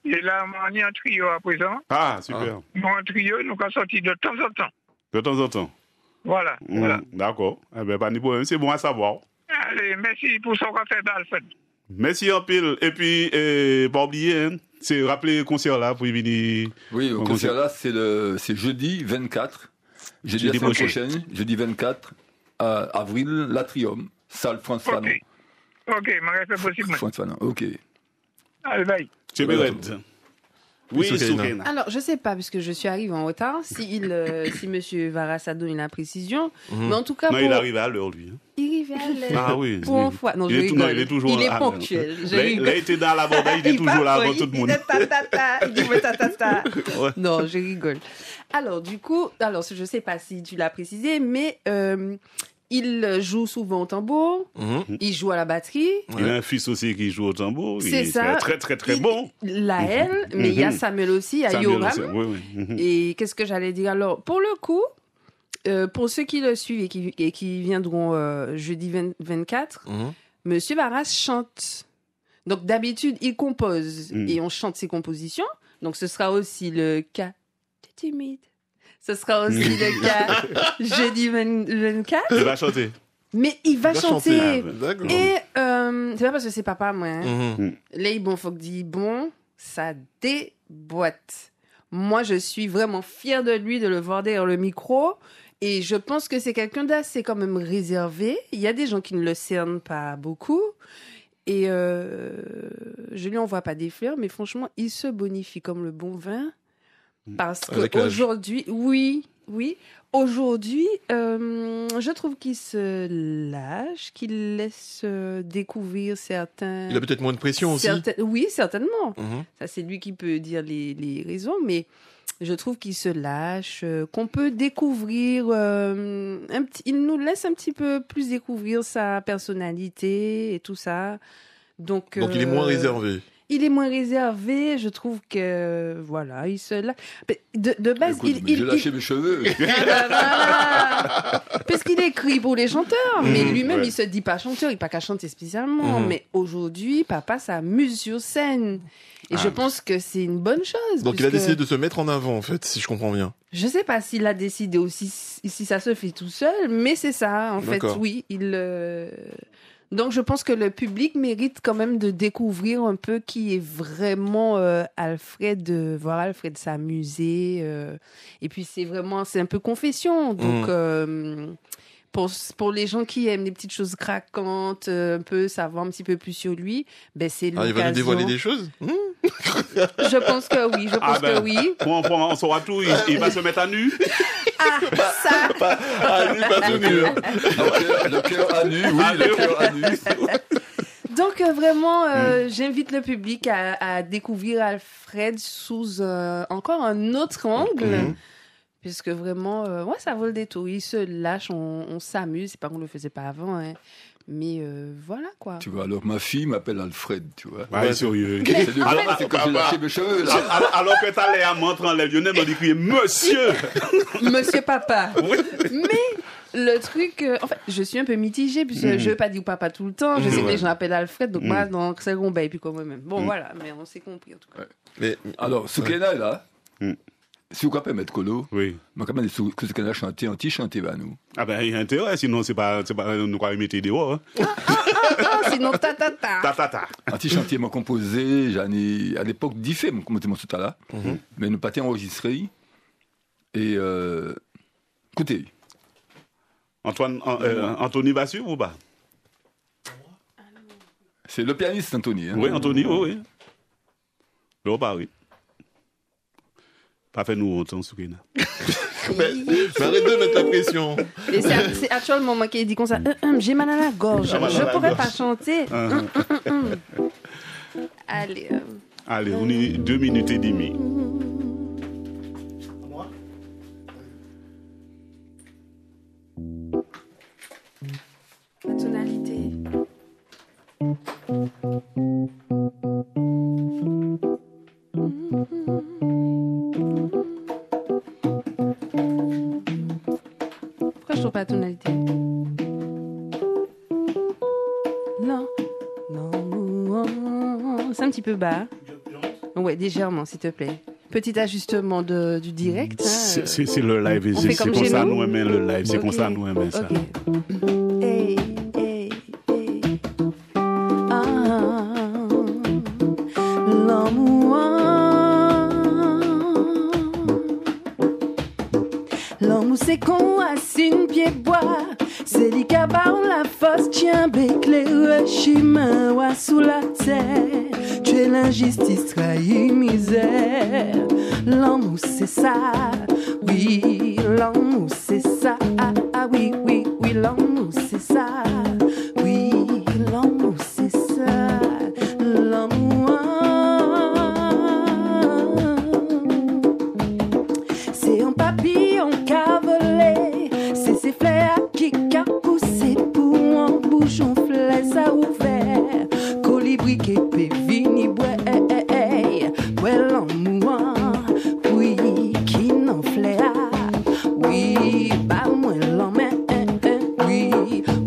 Et là, on est en trio à présent. Ah, super. En trio, nous avons sorti de temps en temps. De temps en temps. Voilà. D'accord. Eh ben, pas de problème, c'est bon à savoir. Allez, merci pour ce qu'on fait d'Alfred. Merci en pile. Et puis, pas oublier, hein, c'est rappeler le concert là pour y venir. Oui, le concert là, c'est jeudi 24. Jeudi la semaine prochaine, jeudi 24 avril, l'Atrium, salle France Fanon. Ok, mais c'est possible. France Fanon, ok. Allez, bye. C'est bien. Oui, Soukaina. Alors, je sais pas, puisque je suis arrivée en retard, si monsieur Varas a donné la précision. Mais en tout cas. Non, il arrive à l'heure, lui. Il arrive à l'heure. Ah oui. Pour une fois. Non, je rigole. Il est toujours Il est ponctuel. Il était dans la bordelle, il est toujours là avant tout le monde. Il dit ta. Non, je rigole. Alors, du coup, je sais pas si tu l'as précisé, mais il joue souvent au tambour, il joue à la batterie. Il a un fils aussi qui joue au tambour. C'est ça. Très, très, très bon. Laël, mais il y a Samuel aussi, à Yoram. Et qu'est-ce que j'allais dire? Alors, pour le coup, pour ceux qui le suivent et qui viendront jeudi 24, Monsieur Varas chante. Donc, d'habitude, il compose et on chante ses compositions. Donc, ce sera aussi le cas. T'es timide. Ce sera aussi le cas jeudi 24. Il va chanter. Mais il va chanter. D'accord. Et c'est pas parce que c'est papa, moi. Là, faut que dit ça déboîte. Moi, je suis vraiment fière de lui, de le voir derrière le micro. Et je pense que c'est quelqu'un d'assez quand même réservé. Il y a des gens qui ne le cernent pas beaucoup. Et je lui envoie pas des fleurs, mais franchement, il se bonifie comme le bon vin. Parce qu'aujourd'hui, aujourd'hui, je trouve qu'il se lâche, qu'il laisse découvrir certains... Il a peut-être moins de pression aussi. Oui, certainement. Ça, c'est lui qui peut dire les raisons, mais je trouve qu'il se lâche, qu'on peut découvrir... il nous laisse un petit peu plus découvrir sa personnalité et tout ça. Donc il est moins réservé. Il est moins réservé, je trouve que voilà, il se de base. Écoute, j'ai lâché mes cheveux. Parce qu'il écrit pour les chanteurs, mais lui-même il se dit pas chanteur, il pas qu'à chanter spécialement. Mais aujourd'hui, papa s'amuse sur scène, et je pense que c'est une bonne chose. Donc il a décidé de se mettre en avant, en fait, si je comprends bien. Je sais pas s'il a décidé aussi si ça se fait tout seul, mais c'est ça en fait. Oui, Donc, je pense que le public mérite quand même de découvrir un peu qui est vraiment Alfred, voir Alfred s'amuser. Et puis, c'est un peu confession. Donc, Pour les gens qui aiment les petites choses craquantes, un peu savoir un petit peu plus sur lui, ben c'est l'occasion. Il va nous dévoiler des choses Je pense que oui, que oui. On saura tout, il va se mettre à nu. Ça. À nu, pas tout nu. Le cœur à nu, oui, le cœur à nu. Donc vraiment, j'invite le public à découvrir Alfred sous encore un autre angle. Puisque vraiment, ça vaut le détour. Il se lâche, on s'amuse. C'est pas qu'on le faisait pas avant, hein. Mais voilà, quoi. Tu vois, alors ma fille m'appelle Alfred, tu vois. Ouais, sérieux. C'est que j'ai lâché mes cheveux, là. Alors que t'as l'air montrant les Lyonnais, m'ont dit crier monsieur. Monsieur papa. Mais le truc, en fait, je suis un peu mitigée, puisque je veux pas dire papa tout le temps. Je sais que les gens appellent Alfred, donc moi, donc c'est bon, et puis comme moi-même. Bon, voilà, mais on s'est compris, en tout cas. Mais, alors, Soukena est là. Si vous pouvez mettre Colo, oui. Je vais dire que ce qu'elle a chanté, anti-chanté, va nous. Ah ben, il y a intérêt, sinon c'est pas, nous quoi mettre dehors. Sinon, ta. Anti-chanté m'a composé, j'en ai, à l'époque, 10 faits, mon composé mon tout là. Mais nous pas enregistré. Et, écoutez. Anthony va suivre ou pas? C'est le pianiste, Anthony. Hein. Oui, Anthony, oui. Le oui. Pas fait nous autant, Soukena. Mais arrête de mettre la pression. Et c'est actuellement moi qui dit comme ça. J'ai mal à la gorge. Je pourrais pas chanter. Allez. Allez, on est 2 minutes et demie. La tonalité. Pourquoi je trouve pas la tonalité? Non. C'est un petit peu bas. Ouais, légèrement, s'il te plaît. Petit ajustement du direct. C'est le live. C'est comme ça nous aimons le live. C'est comme ça nous aimons ça. Hey. L'amour c'est qu'on assine pied bois. C'est li par la force tient béclé chemin ou sous la terre. Tu es l'injustice trahi misère. L'amour c'est ça. Oui, l'amour c'est ça. Oui, l'amour c'est ça. Oui, l'amour c'est ça. L'amour c'est un papillon qu'a volé. C'est ses fleurs qui qu'a poussé pour un bouchon fleur ça ouvert. Colibri qui peut venir boire. L'amour, oui, qui n'en flaire. Oui, bah moi l'emmène. Oui,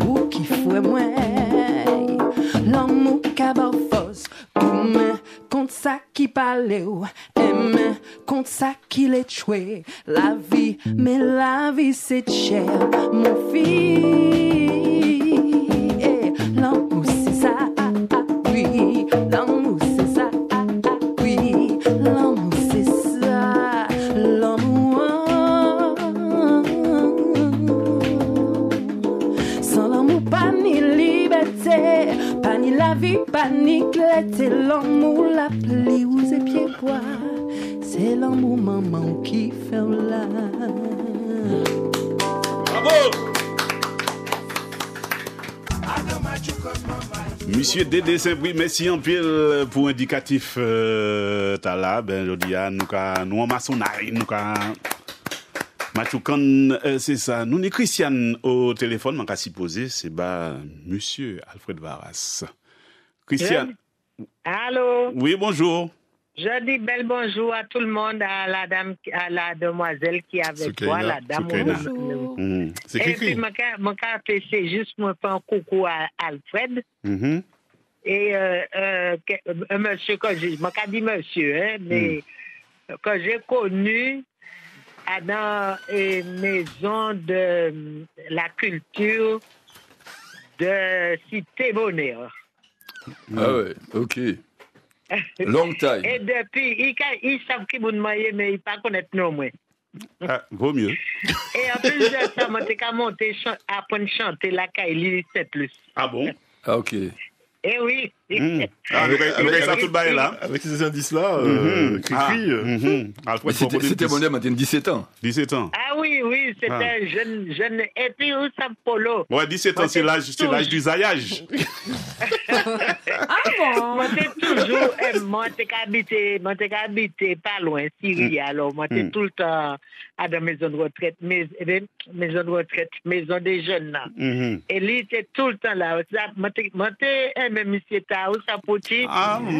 ou qui fouet moi. L'amour cabot force. Boum, contre ça qui parle. Aime, contre ça qui l'est tué. La vie, mais la vie c'est cher. Mon fils, l'amour c'est ça. Oui, l'amour c'est ça. Oui, l'amour c'est ça. L'amour. Sans l'amour, pas ni liberté, pas ni la vie, pas ni clarté. L'amour, la pli ou ses pieds bois. C'est l'amour, maman, qui fait là. Bravo! Monsieur Dédé Saint-Brie, merci en pile pour indicatif t'as là. Ben, je dis, nous en maçonnerie, nous Machoukan, c'est ça. Nous, Christiane au téléphone, m'en s'y poser, c'est monsieur Alfred Barras. Christiane. Allô? Oui, bonjour. Je dis bel bonjour à tout le monde, à la demoiselle qui est avec toi, la dame. Bonjour. C'est Et puis, mon café, c'est juste moi faire un coucou à Alfred. Et monsieur, que j'ai, mon cas dit monsieur, hein, mais que j'ai connu dans une maison de la culture de Cité Bonheur. Ah ouais, ok. Long time. Et depuis, ils savent qu'ils vont me mais ils ne connaissent pas non moins. Vaut mieux. Et en plus de ça, moi, t'es qu'à monter, apprendre à chanter la Kaili 7+. Ah bon? Ah, ok. Eh oui. Avec ça tout le bail là. Avec ces indices-là, cri-cri. C'était mon aime, 17 ans. 17 ans. Ah oui, c'était un jeune. Et puis, où ça polo? Ouais, 17 ans, c'est l'âge du zaillage. Ah bon? Moi, t'es toujours, moi, t'es qu'habité pas loin, Syrie, alors, moi, t'es tout le temps à la maison de retraite, maison des jeunes, là. Et lui, t'es tout le temps là. Moi, t'es même si t'as où ça petit. Ah, on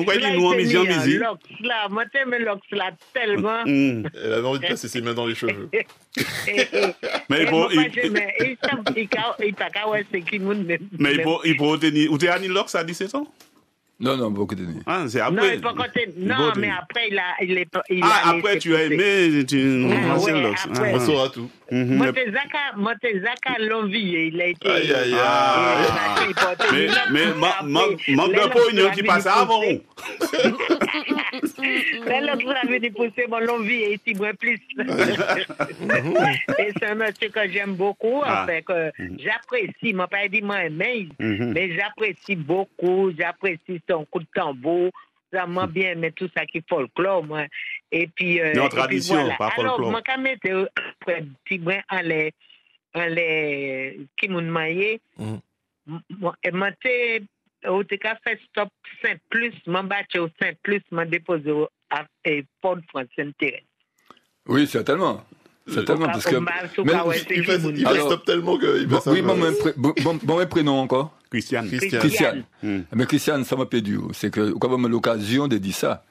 va dire nous en musique. Là, moi, t'es l'ox là tellement. Elle avait envie de passer ses mains dans les cheveux. Mais bon, il pas qu'à ouais, c'est qui nous. Mais il peut tenir. Ou t'es Annie Lox à 17 ans? Non, beaucoup de tenir. Ah, c'est après. Non, mais après, il est. Après, tu as aimé, c'est Lox. On saura tout. Moi, t'es Zaka l'envie, il a été. Aïe. Mais manque de pognon qui passe avant. L'autre, vous avez déposé mon l'envie et ici, moins plus. Et c'est un monsieur que j'aime beaucoup, en fait, que j'apprécie, m'a pas dit moi mais j'apprécie beaucoup, j'apprécie son coup de tambour, ça m'a bien aimé tout ça qui est folklore, moi. Et puis, non, tradition, voilà. pas folklore. Alors, moi, quand je mettais après petit brin en les qui m'ont maillé, moi, au TK fait stop 5+, m'en battu au 5+, m'en déposé au Port-de-France Sainte-Thérèse. Oui, certainement. Certainement, parce que. Il fait stop tellement qu'il passe. Oui, bon prénom encore. Christiane. Mais Christiane, ça m'a perdu. C'est que, quand même, l'occasion de dire ça.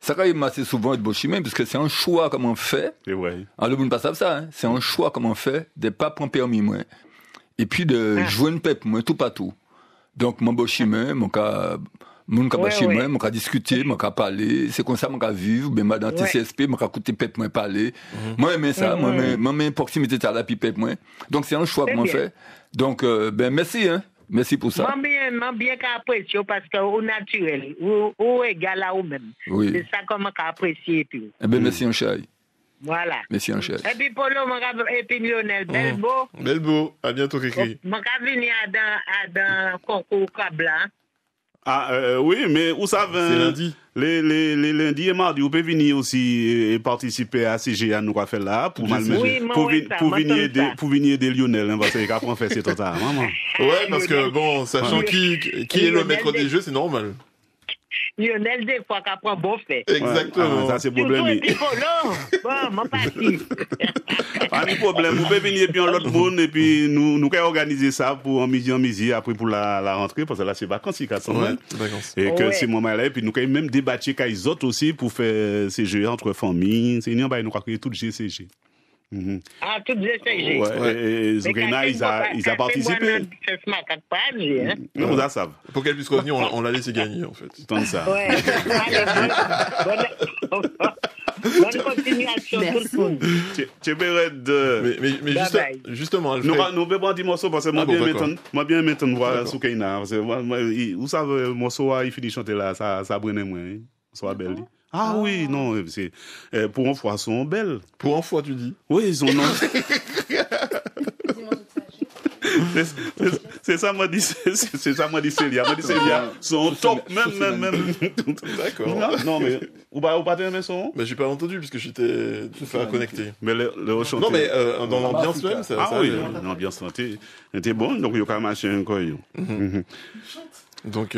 Ça arrive assez souvent être beau chemin, parce que c'est un choix comme on fait. Alors, le monde ne passe pas ça, hein. C'est un choix comme on fait de ne pas prendre permis, moi. Et puis de jouer une pep, moi, tout partout. Donc, mon beau chemin, mon cas chemin, mon cas discuter, mon cas parler, c'est comme ça, mon cas vivre, ben, dans TCSP, mon cas écouter pep, moi, parler. Moi, j'aime ça, moi, j'aime proximité à la pipette, moi. Donc, c'est un choix qu'on fait. Donc, ben, merci, hein. Merci pour ça. Moi bien qu'apprécier parce que au naturel, ou égal à vous-même. Oui. C'est ça qu'on m'a apprécié puis. Eh ben merci en chat. Voilà. Merci en chat. Et puis Polo, et puis Lionel, Belbo, à bientôt Kiki. Moi venir dans concours Cabla. Ah oui, mais où ça va? C'est lundi. Les lundis et mardis, vous pouvez venir aussi et participer à CGA nous va faire là pour venir des Lionel, hein, parce qu'après on fait c'est total, maman. Ouais, parce que bon, sachant qui est le maître des jeux, c'est normal. Lionel, des fois, qu'après bon fait. Exactement. Ça, c'est problème. Bon, mon parti. Pas de problème. Vous pouvez venir puis en l'autre monde et puis nous pouvons organiser ça pour en midi, après pour la rentrée, parce que là, c'est vacances, c'est 400 vacances. Et que ces moments-là, et puis nous pouvons même débattre avec les autres aussi pour faire ces jeux entre familles. C'est une nous créer tout le GCG. Ah, tout GCG. Ouais, Zoukena, ils ont participé. Non, vous savez. Pour qu'elle puisse revenir, on l'a laissé gagner, en fait. C'est comme ça. Ouais. Bonne continuation, tout le monde. Mais justement, Alfred... Nous pouvons dire morceau parce que moi bien maintenant voir Zoukena. Vous savez, le morceau, il finit de chanter là, ça brûle moi. Soit belle. Ah oui, non, c'est pour une fois, ils sont belles. Pour une fois, tu dis? Oui, ils ont non. C'est ça, m'a dit Célia. M'a dit Célia, sont top, même. D'accord. Non, mais, ou pas t'aimer son? Mais j'ai pas entendu, puisque j'étais tout fait à connecter. Mais le chanter. Non, mais, dans l'ambiance même, ça. Ah oui, l'ambiance, c'était bon, donc il y a quand même un encore. Donc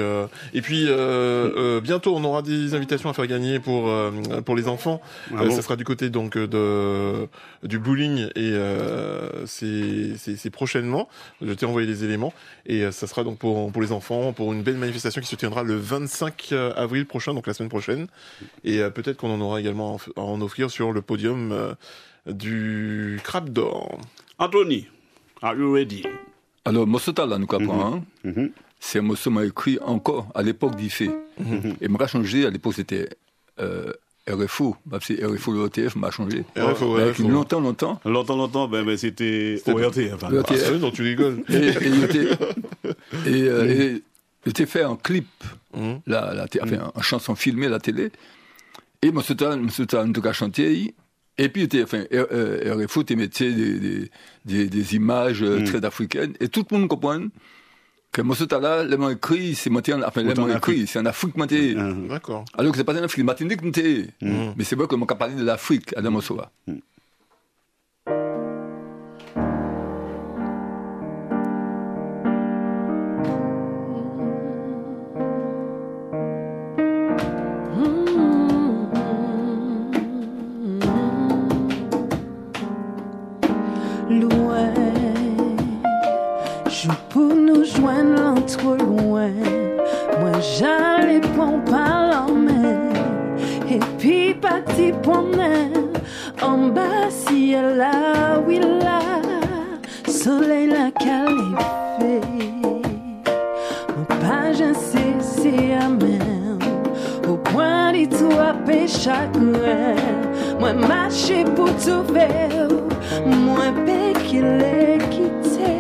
et puis bientôt on aura des invitations à faire gagner pour les enfants. Ça sera du côté donc du bowling et c'est prochainement. Je t'ai envoyé les éléments et ça sera donc pour les enfants pour une belle manifestation qui se tiendra le 25 avril prochain, donc la semaine prochaine. Et peut-être qu'on en aura également à en offrir sur le podium du Crabe d'Or. Anthony, are you ready? Alors morceau là nous comprend. C'est un morceau m'a écrit encore à l'époque d'IFE. Et m'a changé, à l'époque c'était RFO. C'est RFO, l'ORTF m'a changé. RFO, longtemps. Longtemps, ben c'était ORTF. Ah oui, non, tu rigoles. Et il était fait un clip, en chanson filmée à la télé. Et moi, c'était en tout cas chanté. Et puis, RFO, tu mettais des images très africaines. Et tout le monde comprend que moi, ce là les mots écrits, c'est c'est en Afrique, D'accord. Alors que c'est pas en Afrique, Martinique, mais c'est vrai que moi, je parle de l'Afrique, à Damosoa. Loin, je pour nous joindre trop loin. Moi j'allais pour par la main. Et puis parti pour moi. En bas, ciel là, oui là. Soleil là, califé. Mon page, c'est à même. Au point de tout à chagrin. Moi marcher pour tout faire. Moi qui les quitté.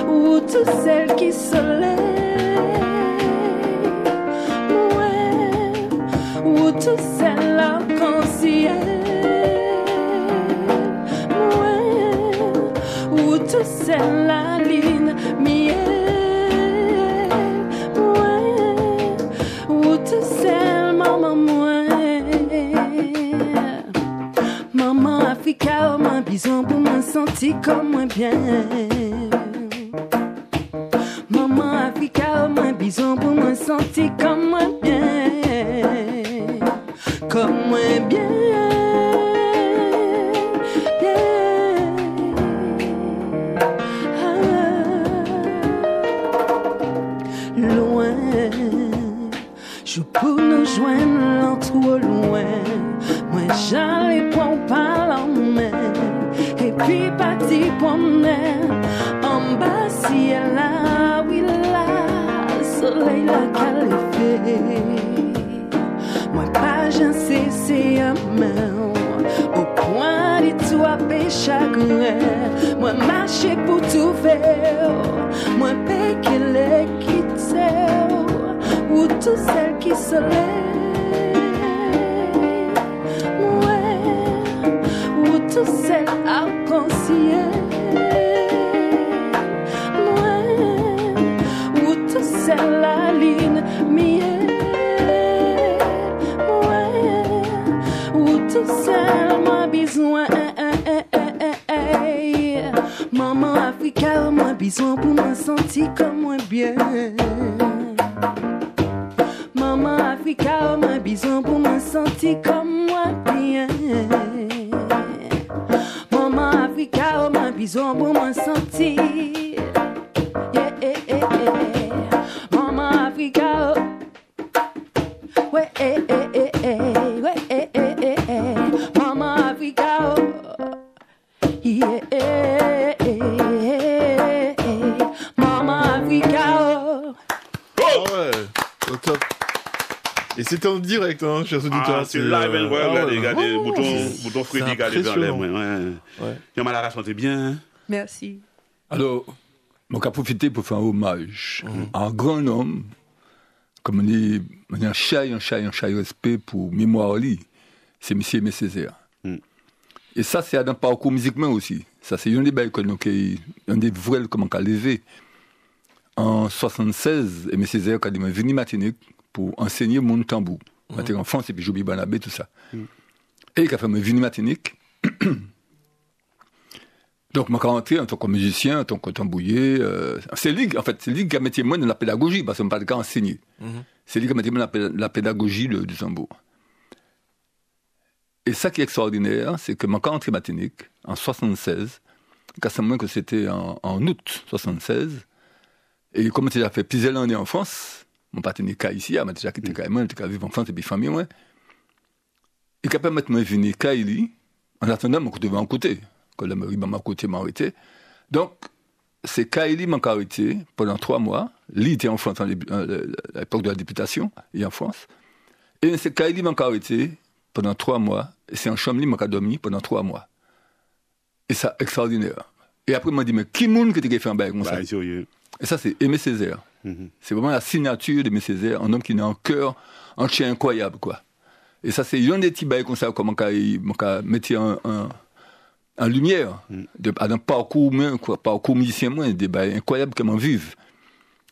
Ou tout celle qui se lève. Ou tout celle là consciente. Ou tout celle la ligne miel. Ou tout celle maman maman Africa, ma bison pour me sentir comme moi bien. Maman Africa, ma bison pour me sentir comme moi bien. Comme moi bien. Loin, je peux nous joindre trop loin. Moi j'allais pour par la main. Et puis parti pour moi. En bas ciel là, oui là, soleil là califé. Moi pas j'en sais c'est un main. Au point de tout à chagrin. Moi marcher pour tout faire. Moi paye qu'il est quitté. Ou tout celle qui se lève. Ou tout celle à conseiller. Ou tout celle la ligne miel. Ou tout celle m'a besoin. Maman Africa, m'a besoin pour me sentir comme moi bien. Maman Africa, m'a besoin pour me sentir comme moi bien. Maman Africa, m'a besoin pour me sentir. Yeah, yeah, yeah, yeah. Maman Africa, ouais, yeah, yeah, yeah, ouais, yeah, yeah, yeah. Maman Africa, yeah, yeah, yeah. Maman Africa. Oh ouais, au top. Et c'était en direct, hein, chers auditeurs. C'est live, regardez, bouton Freddy, regardez vers les mains. Yamala a chanté bien. Merci. Alors, je vais profiter pour faire un hommage à un grand homme, comme on dit, un chai respect pour mémoire, c'est M. Aimé Césaire. Et ça, c'est un parcours musicalement aussi. Ça, c'est une des belles un des vrais, comment on levé. En 1976, Aimé Césaire a venu Martinique pour enseigner mon tambour. En France, et puis Joby Banabé, tout ça. Et il a fait venir Martinique. Donc, je suis rentré en tant que musicien, en tant que tambouiller. C'est lui qui a mis moi dans la pédagogie, parce qu'on ne parle qu'à enseigner. C'est lui qui a mis moi dans la pédagogie du tambour. Et ça qui est extraordinaire, c'est que je suis rentré en Martinique en 1976, que c'était en août 1976. Et comme j'ai fait plusieurs années en France, mon partenaire ici, j'ai déjà quitté Caïman, j'ai vécu en France et puis famille, ouais. Et quand même, je suis venu à Kaili, en attendant, je suis en côté. Quand la mairie m'a côté, m'a arrêté. Donc, c'est Kaili m'a arrêté pendant 3 mois. Lui était en France à l'époque de la députation, il est en France. Et c'est Kaili m'a arrêté pendant 3 mois. Et c'est en chambre, il m'a dormi pendant 3 mois. Et ça, extraordinaire. Et après, il m'a dit, mais qui monde que tu as fait un bail comme ça? Et ça, c'est Aimé Césaire. C'est vraiment la signature d'Aimé Césaire, un homme qui a un cœur, un chien incroyable, quoi. Et ça, c'est un des petits bails comme ça, comment on mettre en lumière, dans parcours musicien, des bails incroyables comment vivre.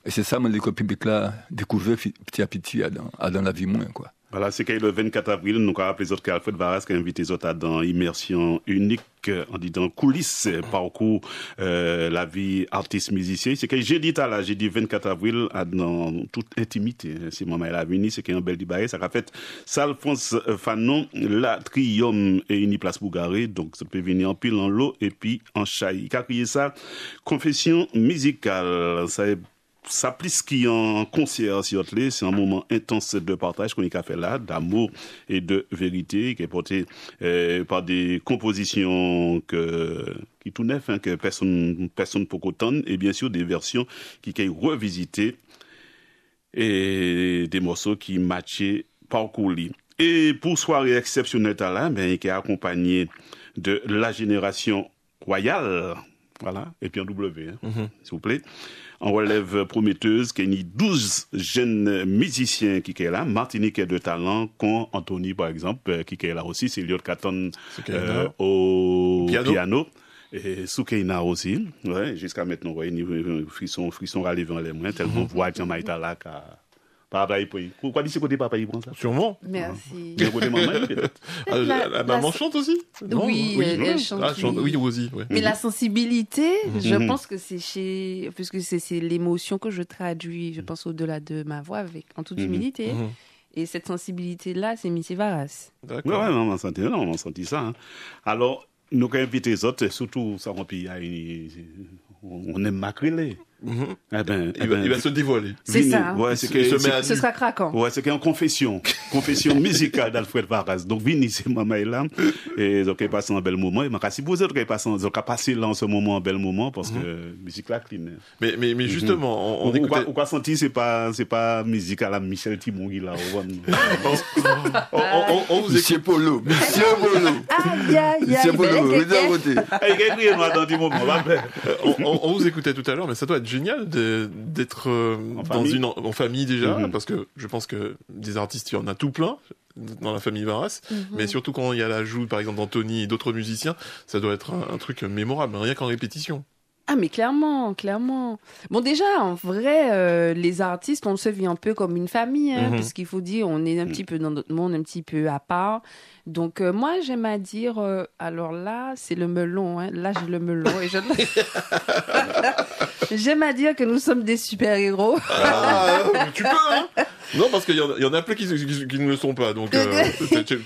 Et c'est ça, l'école publique là, découvert petit à petit dans la vie moins, quoi. Voilà, c'est le 24 avril, nous avons appelé les autres qu'Alfred Varras qui a invité les autres dans immersion unique, en disant coulisses, parcours, la vie artiste-musicien. C'est que j'ai dit 24 avril, dans toute intimité. C'est maman elle a venu, c'est qu'il y a un bel débat. Ça a fait Salphonse Fanon, l'Atrium et une place Bougaré. Donc, ça peut venir en pile, en lot et puis en chaille. Qu'a crié ça? Confession musicale. Ça plus qu'un concert, c'est un moment intense de partage qu'on a fait là, d'amour et de vérité, qui est porté par des compositions qui tout neuf, que personne peut qu'autant, et bien sûr des versions qui sont revisitées et des morceaux qui matchaient parcours li. Et pour soirée exceptionnelle là, qui est accompagné de la génération royale, voilà, et puis en W, s'il vous plaît. En relève prometteuse, qu'il y a 12 jeunes musiciens qui sont là, Martiniquais de talent, comme Anthony, par exemple, qui est là aussi, c'est Liot Katon au piano. Et Soukeina aussi, ouais, jusqu'à maintenant, ouais, frisson râler dans les mains, tellement voix de Jamaïta là, Papa, pourquoi dit ce côté papa, il prend ça? Sûrement. Merci. Mais côté maman, peut-être. La maman chante aussi? Oui, elle chante. Oui, aussi. Ouais. Mais la sensibilité, je pense que c'est puisque c'est l'émotion que je traduis, je pense au-delà de ma voix, en toute humilité. Et cette sensibilité-là, c'est Missy Varras. D'accord. Ouais, on a senti ça. Hein. Alors, nous avons invité les autres, surtout, ça, on aime macrélé. Il va se dévoiler. C'est ça. Ouais, ce sera craquant. Ouais, c'est une confession musicale d'Alfred Varras. Donc, Vini, c'est maman là. Et donc, il passe un bel moment. Et si vous êtes passé là en ce moment un bel moment, parce que musique là, clean. Mais justement, on écoutait... Ou quoi senti, c'est pas musique à la Michel Timon qui l'a. On vous Monsieur Polo. On vous écoutait tout à l'heure, mais ça doit être génial d'être en famille déjà, parce que je pense que des artistes, il y en a tout plein dans la famille Varras, mais surtout quand il y a l'ajout, par exemple, d'Anthony et d'autres musiciens, ça doit être un truc mémorable, rien qu'en répétition. Ah mais clairement. Bon déjà, en vrai, les artistes, on se vit un peu comme une famille, parce qu'il faut dire, on est un petit peu dans notre monde, un petit peu à part. Donc moi, j'aime à dire, alors là, c'est le melon, là j'ai le melon, et j'aime à dire que nous sommes des super-héros. Tu peux, hein. Non, parce qu'il y en a plein qui ne le sont pas, donc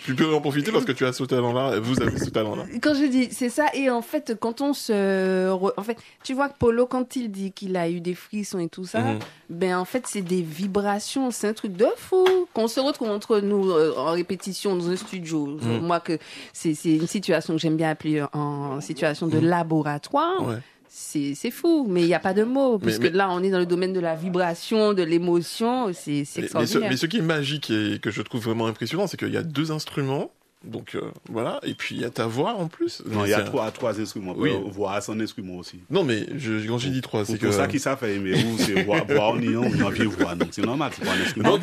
tu peux en profiter parce que tu as ce talent-là, vous avez ce talent-là. Quand je dis, c'est ça, et en fait, quand on en fait, tu vois que Polo, quand il dit qu'il a eu des frissons et tout ça, ben en fait, c'est des vibrations, c'est un truc de fou, qu'on se retrouve entre nous en répétition dans un studio. Moi, que c'est une situation que j'aime bien appeler en situation de laboratoire. Ouais. C'est fou, mais il n'y a pas de mots, puisque là, on est dans le domaine de la vibration, de l'émotion, c'est extraordinaire. Mais ce qui est magique et que je trouve vraiment impressionnant, c'est qu'il y a 2 instruments, donc voilà, et puis il y a ta voix en plus. Non, il y a trois instruments, voix, son instrument aussi. Non, mais quand j'ai dit 3, c'est que... C'est ça qui ça fait, mais vous, c'est voix en nion, ou une vieille voix, donc c'est normal, c'est pas un instrument.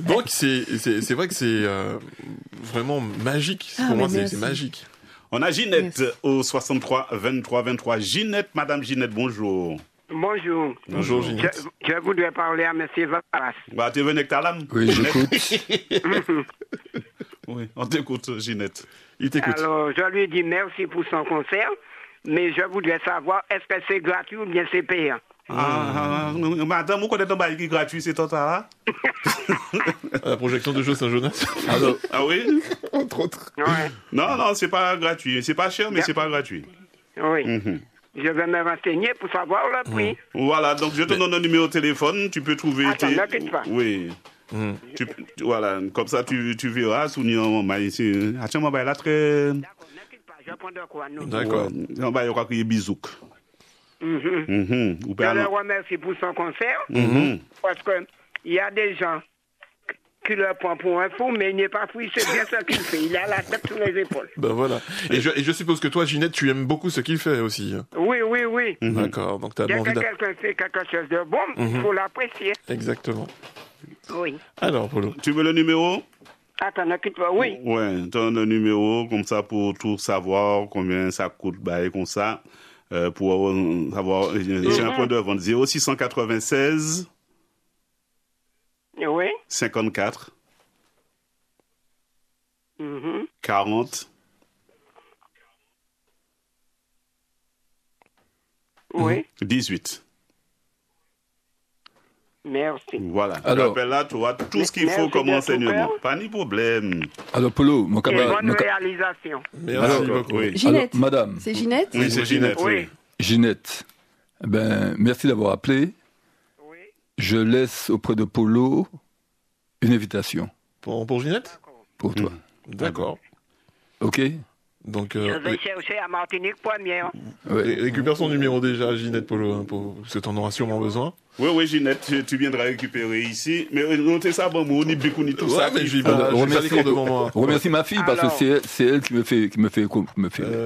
Donc c'est vrai que c'est vraiment magique, pour moi c'est magique. On a Ginette au 63 23 23. Ginette, Madame Ginette, bonjour. Bonjour. Bonjour Ginette. Je voudrais parler à M. Varras. Bah, tu es venu avec ta lame? Oui, j'écoute. Oui, on t'écoute, Ginette. Il t'écoute. Alors, je lui dis merci pour son concert, mais je voudrais savoir, est-ce que c'est gratuit ou bien c'est payant? Madame, vous connaissez un bail qui est gratuit, c'est toi, ça? La projection de jeu Saint-Jonas. Ah oui? Entre autres. Ouais. Non, c'est pas gratuit. C'est pas cher, mais c'est pas gratuit. Oui. Je vais me renseigner pour savoir le prix. Voilà, donc je te donne un numéro de téléphone, tu peux trouver... Attends, n'inquiète pas. Oui. Voilà, comme ça tu verras, Sounion, attends, là, très... D'accord, n'inquiète pas, je prends de quoi, nous. D'accord. On va y avoir crier bisouk. Je le remercie pour son concert, parce qu'il y a des gens qui le prennent pour un fou, mais il n'est pas fou, c'est bien ce qu'il fait. Il a la tête sur les épaules. Ben voilà. Et je suppose que toi, Ginette, tu aimes beaucoup ce qu'il fait aussi. Oui. D'accord. Donc t'as envie quelqu'un fait quelque chose de bon, il faut l'apprécier. Exactement. Oui. Alors, Polo. Tu veux le numéro? Attends, ne quitte pas, oui. Ouais, ton numéro, comme ça, pour tout savoir combien ça coûte, bah, comme ça, pour savoir, j'ai un point de vente, 0696. Oui. 54. 40. Oui. 18. Merci. Voilà. Alors, appelles là, tu vois tout ce qu'il faut comme enseignement. Pas de problème. Alors, Polo, mon Bonne camarade. réalisation. Merci beaucoup. Oui. Ginette. Alors, madame. C'est Ginette? Oui, c'est Ginette. Oui. Ginette, merci d'avoir appelé. Oui. Je laisse auprès de Polo une invitation Pour Ginette? pour toi. D'accord. OK? Donc, Je vais chercher à Martinique première. Ouais. récupère son numéro déjà, Ginette Polo, hein, parce que t'en auras sûrement besoin. Oui, Ginette, tu viendras récupérer ici. Mais notez ça, bon, ni Bikou, ni tout ça. mais je vais l'écran devant moi. Remercie ma fille parce que c'est elle qui me fait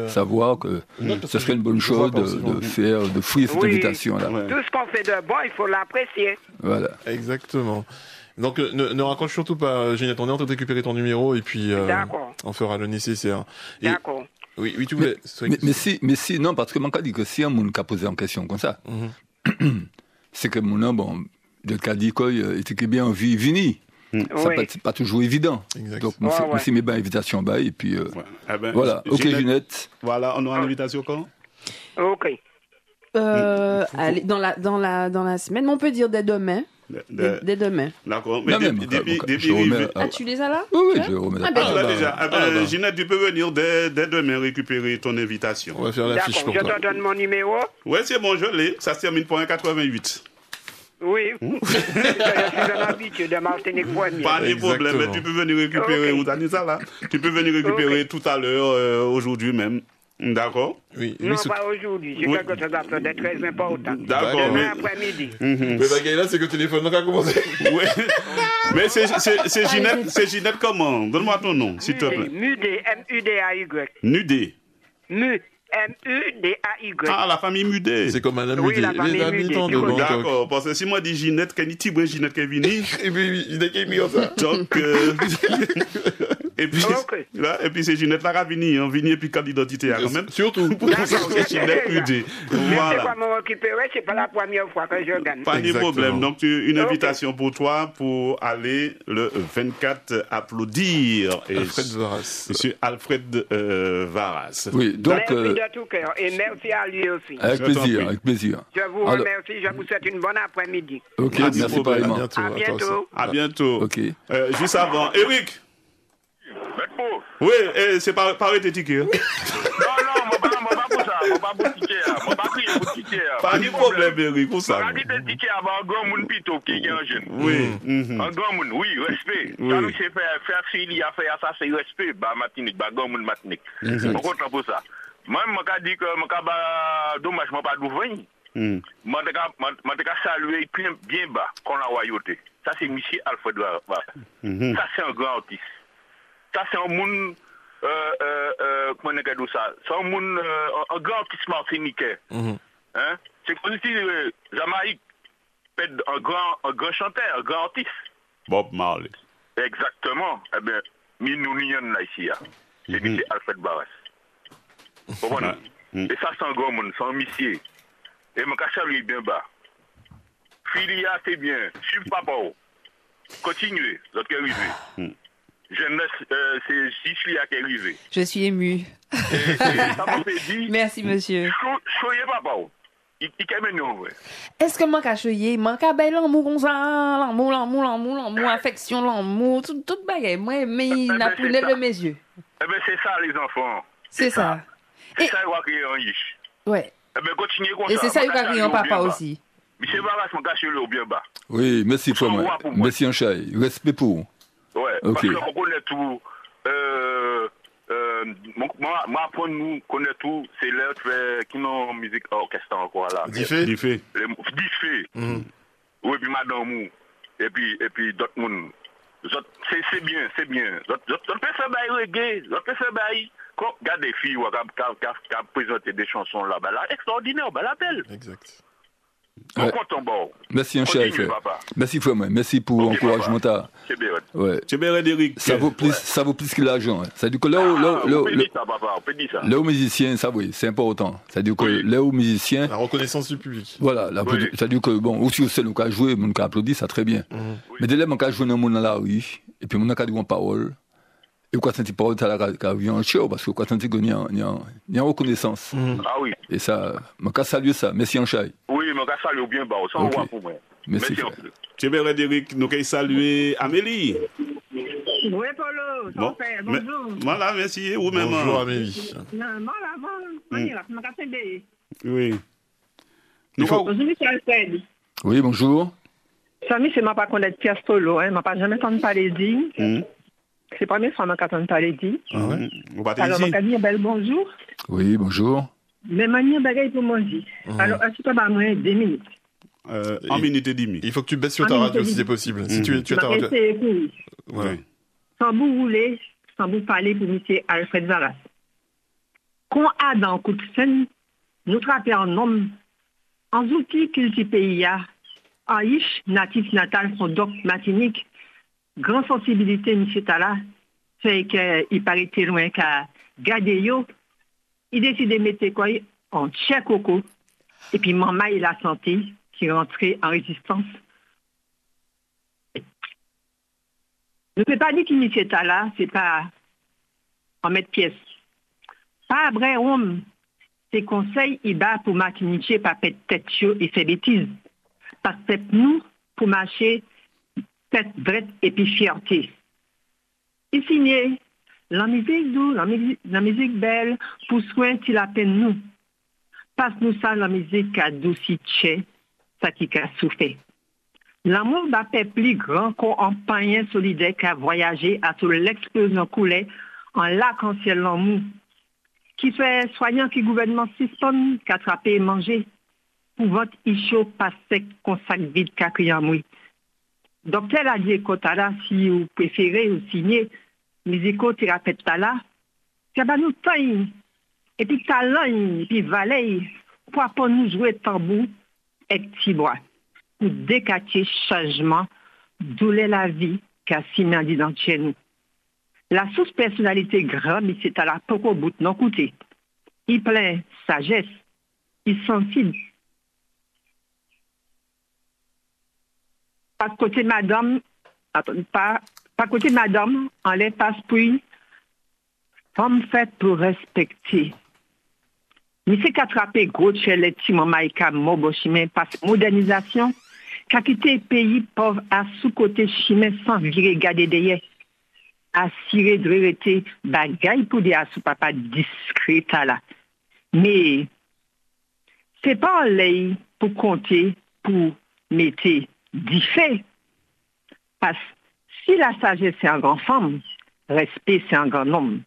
savoir que ce serait une bonne chose de faire, d'offrir cette invitation-là. Ouais. Tout ce qu'on fait de bon, il faut l'apprécier. Voilà. Exactement. Donc, ne raccroche surtout pas, Ginette. On est en train de récupérer ton numéro et puis on fera le nécessaire. D'accord. Oui, tu voulais. Mais si, non, parce que mon cas dit que si un monde qui a posé en question comme ça, c'est que mon nom, bon, de cas dit qu'il était bien en vie vini. Ça n'est pas toujours évident. Exact. Donc, moi, c'est mes invitations, et puis voilà. OK, Ginette. Voilà, on aura l'invitation quand? OK. Allez, dans la semaine, mais on peut dire dès demain. Dès demain. D'accord. Mais tu les as là? Oui, je remets. Déjà. Ginette, tu peux venir dès demain récupérer ton invitation. On va faire la fiche pour toi. Je te donne mon numéro. Oui, c'est bon, je l'ai. Ça se termine pour 1,88. Oui. Je suis un habitué de Martinique première. Pas de problème, mais tu peux venir récupérer. Vous avez ça là? Tu peux venir récupérer tout à l'heure, aujourd'hui même. D'accord? Oui. Non, pas aujourd'hui. J'ai quelque chose à faire de très important. D'accord. Demain après-midi. Mais là, c'est que le téléphone n'a qu'à commencer. Oui. Mais c'est Ginette comment? Donne-moi ton nom, s'il te plaît. Mudé, M-U-D-A-Y. Nudé. M-U-D-A-Y. Ah, la famille Mudé. C'est comme Madame Oui, Mudé. la famille Les habitants de Mudé. Bangkok. D'accord, parce que si moi dis Ginette, qu'il y a une petite Ginette qui est venue. Et puis, il n'est qu'à mis comme ça. Donc, et puis, là, et puis c'est Ginette là qui a venu, hein, et puis carte d'identité quand même. Surtout. Pour ça, c'est Ginette Mudé. Mais c'est Voilà. pas me récupérer, c'est pas la première fois que je gagne. Pas de Exactement. problème. Donc, une invitation pour toi pour aller le 24 applaudir. Alfred Varas. Monsieur Alfred Varas. Oui, donc. Merci de tout cœur et merci à lui aussi. Avec plaisir. Je vous remercie, je vous souhaite une bonne après-midi. OK, Pas de merci problème. pareillement. À bientôt. À bientôt. OK. Juste avant, Eric. Oui, c'est pas arrêter ticket. Non, moi pas pour ça, moi pas pour ticket, moi pas crier pour ticket. Pas de problème, Eric, pour ça. Moi dit des tickets avant un grand monde plutôt qui est en jeune. Oui. Un grand monde, oui, respect. Ça nous c'est faire fili à faire ça c'est respect, bah Martinique, bah grand monde Martinique. On content pour ça. Moi m'a dit que m'a dommage moi pas d'ouvrir. Moi te saluer bien bas qu'on la royauté. Ça c'est monsieur Alfred Varas. Ça c'est un grand artiste. Ça, c'est un monde, comment on dit ça? C'est un monde, un grand artiste martiniquais. Hein? C'est comme si Jamaïque pète un grand chanteur, un grand artiste. Bob Marley. Exactement. Eh bien, nous là ici. C'est M. Alfred Varas. Vous comprenez? Et ça, c'est un grand monde, c'est un monsieur. Et mon cachet lui bien bas. Filia, c'est bien. Suivez papa. Continuez, l'autre qui est arrivé. Jeunesse, c'est Sicilia qui est arrivé. Je suis émue. Ça m'a fait dire. Merci, monsieur. Choyez papa. Il est nous, ouais. Est-ce que moi qu'a choyé, moi qu'a ben l'amour comme ça, l'amour, affection, l'amour, tout bagaille. Moi, mais il n'a plus levé mes yeux. Eh bien, c'est ça, les enfants. C'est ça. C'est ça, il va créer un riche. Ouais. Eh bien, continuez comme ça. Et c'est ça, il va créer un papa aussi. Monsieur Varas, mon cache le bien bas. Oui, merci pour moi. Merci en chai. Respect pour vous. Ouais, parce qu'on connaît tout. Moi, pour nous, connaît tout. C'est là qui n'ont musique orchestre encore là. Diffé. Oui, puis madame, et puis d'autres monde. C'est bien. D'autres peut faire bail reggae, d'autres peut faire bail. Regarde des filles qui ont présenté des chansons là, extraordinaire, la belle. Exact. Mon content, bon. Merci, un chef. Merci, frère. Merci pour l'encouragement. Ouais. Ça vaut plus que l'argent. C'est-à-dire que là où musicien, ça oui, c'est important. C'est-à-dire que là où musicien. La reconnaissance du public. Voilà. C'est-à-dire que bon, aussi c'est le cas jouer, mon cas applaudit, ça très bien. Mais dès là, mon cas jouer dans mon la rue, et puis mon cas dit une parole. Et quoi sentir parole ça la vient en show parce que quoi sentir qu'il y a reconnaissance. Ah oui. Et ça, mon cas saluer ça. Merci en chai. Oui, mon cas saluer bien bas, ça on voit pour moi. Merci. Tu veux Frédéric, nous allons saluer Amélie. Oui, Polo, ton père, bonjour. Voilà, merci. Ou même. Bonjour, Amélie. Non, oui. Bonjour, monsieur Alfred. Oui, bonjour. Samy, c'est ma pas connaître Pierre Polo, hein. M'a pas jamais entendu parler dit. C'est la première fois que je m'entends parler dit. Alors, on a dit un bel bonjour. Oui, bonjour. Mais manière bagaille pour manger. Alors, est-ce que tu as moins 2 minutes? En minute et demi. Il faut que tu baisses sur ta radio si c'est possible. Si tu as ta radio. Voilà. Sans vous rouler, sans vous parler pour M. Alfred Varas. Quand Adam Koutsen nous traite en homme, en outils culti pays, en ish, natif natal, son doc Martinique, grande sensibilité, M. Tala, fait qu'il paraît loin qu'à garder yo, il décide de mettre quoi en tchèque coco, et puis maman et la santé, qui rentrait en résistance. Ne peut pas dire qu'il M. Tala, c'est pas en mettre pièce. Pas vrai homme, c'est conseil il bat pour Martinique, pas pète tête chaud et faire bêtises. Parce que nous, pour marcher, tête drette et puis fierté. Il signé la musique douce, la musique belle, pour soin qu'il la peine nous. Passe-nous ça, la musique a douci tché, ça qui a souffert. L'amour d'un peuple plus grand qu'un païen solidaire qui a voyagé à sur l'explosion coulée en lac en ciel en mou. Qui fait soignant qui gouvernement suspend, qu'attraper et manger. Pour votre icho pas sec, qu'on sac vide, qu'à crier en mouille. Docteur a dit, Kotala, si vous préférez ou signer, musicothérapeute là, c'est pas nous taille, et puis talent, et puis valet, pour nous jouer tambour et petit bois. Pour décacher changement, douleur la vie, qu'a si dit dans chez nous. La sous-personnalité grande, mais c'est à la poco bout non coûté. Il plein sagesse, il sensible. Pas côté madame, pas côté madame, en les passe-puis, femme faite pour respecter. Mais c'est qu'attraper gros chez les petits mamaïka mobo chimé passe modernisation, qu'a quitté le pays pauvre à sous-côté chimé sans virer garder derrière. Assurer de rester bagaille pour des sous papa discret là. Mais c'est pas l'œil pour compter, pour mettre du fait. Parce que si la sagesse c'est un grand femme, respect c'est un grand homme.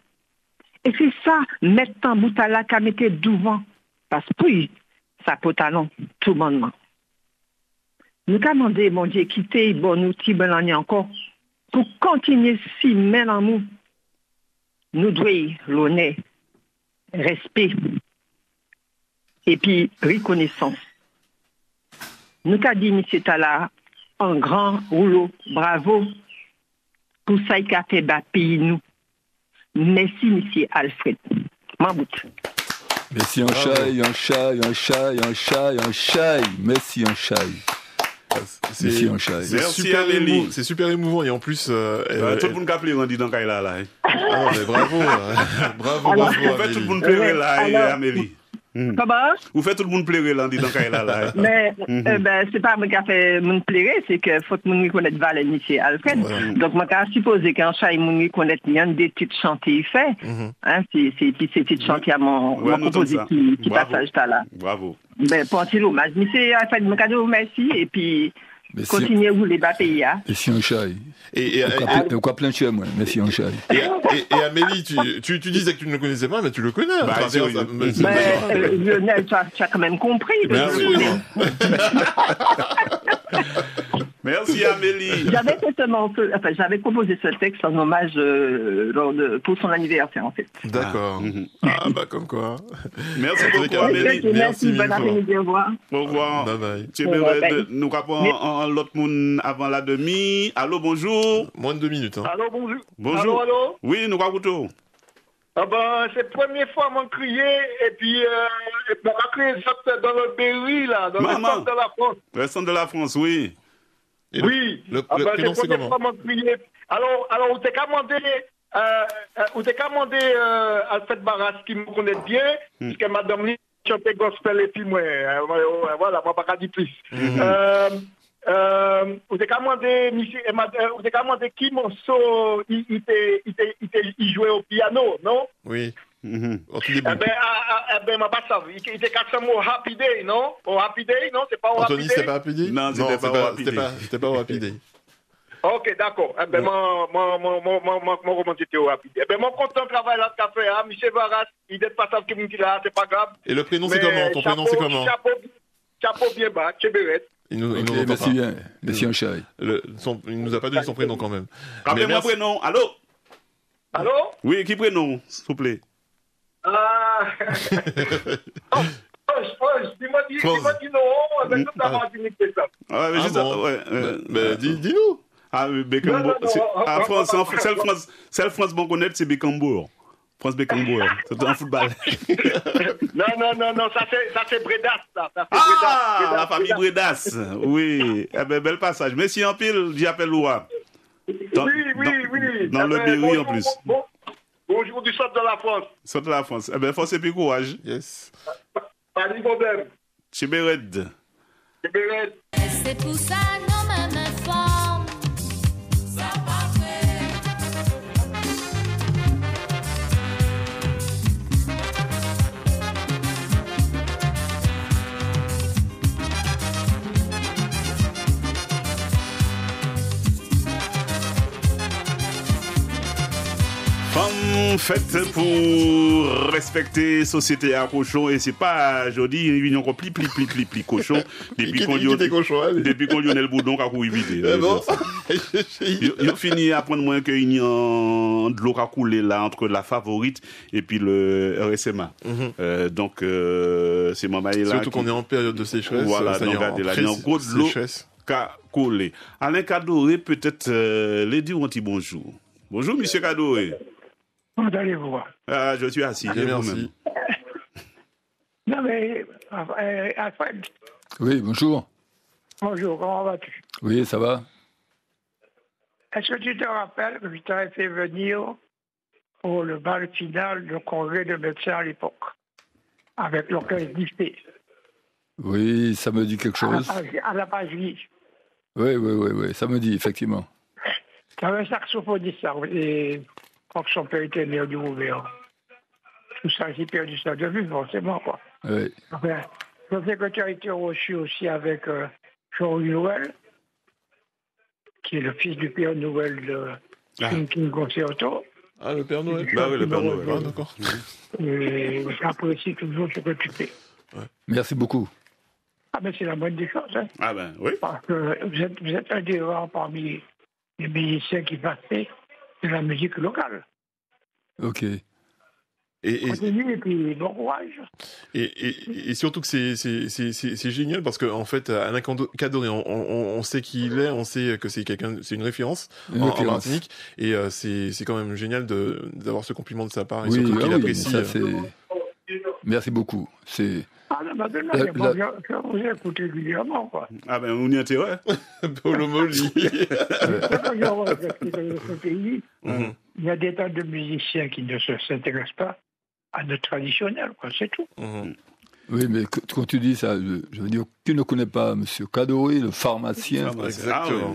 Et c'est ça, mettre en bout à la qu'à mettre devant. Parce que oui, ça peut talent, tout le monde. Nous avons demandé, mon Dieu, quitter bon outil, bon année encore. Pour continuer si même en nous devons l'honneur, respect et puis reconnaissance. Nous avons dit, M. Tala, un grand rouleau, bravo, pour ça qu'il a fait pays nous. Merci, M. Alfred. Mambout. Merci, un chai. Merci, un chai. C'est super émouvant et en plus tout le monde a appelé on dit dans Kaila là. Ah non mais bravo. Vous faites tout le monde pleurer là Amélie. Comment? Vous faites tout le monde pleurer là on dit dans Kaila là. Mais c'est pas moi qui a fait mon pleurer, c'est que faut que mon connaître Valère Michel Alfred. Ouais. Donc moi quand supposé qu'un chat mon connaître bien des petites chantiers il fait. Hein c'est petites chantiers à mon proposé qui passage là. Bravo. Ben, pour un petit hommage. Monsieur Alfred, mon cadeau, merci. Et puis, continuez vous les bas pays. Merci, un chat. Et quoi plein de chez moi. Merci, un chat. Et Amélie, tu disais que tu ne le connaissais pas, mais tu le connais. Lionel, tu as quand même compris. Bien sûr. Merci Amélie. J'avais composé ce texte en hommage pour son anniversaire, en fait. D'accord. Ah, bah, comme quoi. Merci beaucoup, Amélie. Merci, bon après-midi, au revoir. Au revoir. Bye bye. Nous rappelons l'autre monde avant la demi. Allô, bonjour. Moins de 2 minutes. Hein. Allô, bonjour. Bonjour. Allô. Oui, nous rappelons. Ah ben, c'est la première fois qu'on crié, et puis, on a crié dans le Berry, là, dans le centre de la France. Le centre de la France, oui. Oui. Le prénom, c'est comment? Alors, on t'a commandé Alfred Barras, qui me connaît bien, puisque madame Lee chantait gospel, et puis moi, voilà, moi, pas dire plus. On t'a commandé qui morceau il jouait au piano, non? Oui. Ben, ma pas ça. Il était cassé au Happy Day, non? Au Happy Day, non? C'est pas au Happy Day? Anthony, c'était pas Happy Day? Non, c'était pas au Happy Day. Ok, d'accord. Eh ben, mon roman était au Happy Day. Eh ben, mon content travail là, de café, hein. Michel Barras, il n'est pas ça qui me dit là, c'est pas grave. Et le prénom, c'est comment? Ton prénom, c'est comment? Chapeau bien bas, Chéberet. Merci bien. Merci un chat. Il nous a pas donné son prénom quand même. Rappelez-moi prénom. Allô? Allô? Oui, qui prénom, s'il vous plaît? Dis-moi non, avec toute la Martinique, c'est ça. Dis-nous. Ah, Beckenbourg. C'est le France bon connaître, c'est Beckenbourg. France Beckenbourg. C'est un football. Non, ça c'est Bredas, là. Bredas, la famille Bredas. Oui. Eh ben, bel passage. Merci en pile, j'appelle Loua. Oui. Dans le Berry en plus. Bonjour du centre de la France. Centre de la France. Eh bien, force et puis courage. Yes. Pas de problème. Chibéred. C'est pour ça, non, même femme. Ça va Femme faite pour respecter société à cochon et c'est pas jodi une encore pli cochon depuis qu'on Lionel Boudon a couru vite. Il finit à prendre moins que de l'eau a coulé là entre la favorite et puis le RSMA. Donc c'est maman là. Surtout qu'on est en période de sécheresse. Voilà, donc il y a un gros de l'eau qu'a collé. Alain Kadoré peut-être les dire un petit bonjour. Bonjour monsieur Kadoré. Comment allez-vous? Je suis assis. Merci. Non mais, Alfred. Oui, bonjour. Bonjour, comment vas-tu? Oui, ça va. Est-ce que tu te rappelles que je t'avais fait venir pour le bal final du congrès de médecins à l'époque, avec l'orchestre d'IFP? Oui, ça me dit quelque chose. À la page 8. Oui, ça me dit, effectivement. Tu avais un saxophoniste, et quand son père était né du Rouvert. Tout ça, j'ai perdu ça de vue, forcément, quoi. Oui. Enfin, je sais que tu as été reçu aussi avec Jean-Louis Noël, qui est le fils du Père Noël de King Concerto. Ah, le Père Noël? Bah oui, le Père Noël. Ah, d'accord. Et j'apprécie toujours ce que tu fais. Ouais. Merci beaucoup. Ah, ben c'est la bonne des choses, hein. Ah, ben oui. Parce que vous êtes un des rares parmi les musiciens qui passaient de la musique locale. Ok. Continue et puis bon courage. Et surtout que c'est génial parce qu'en fait, Alain Kadoré, on sait qui il est, on sait que c'est quelqu'un, c'est une référence en Martinique, et c'est quand même génial d'avoir ce compliment de sa part et surtout qu'il apprécie. Ça, merci beaucoup. C'est. Je vous ai écouté régulièrement, quoi. Ah ben, on y était, ouais. Paulo Moli. Il y a des tas de musiciens qui ne s'intéressent pas à notre traditionnel, quoi, c'est tout. Oui, mais quand tu dis ça, je veux dire, tu ne connais pas M. Kadoré, le pharmacien. Exactement.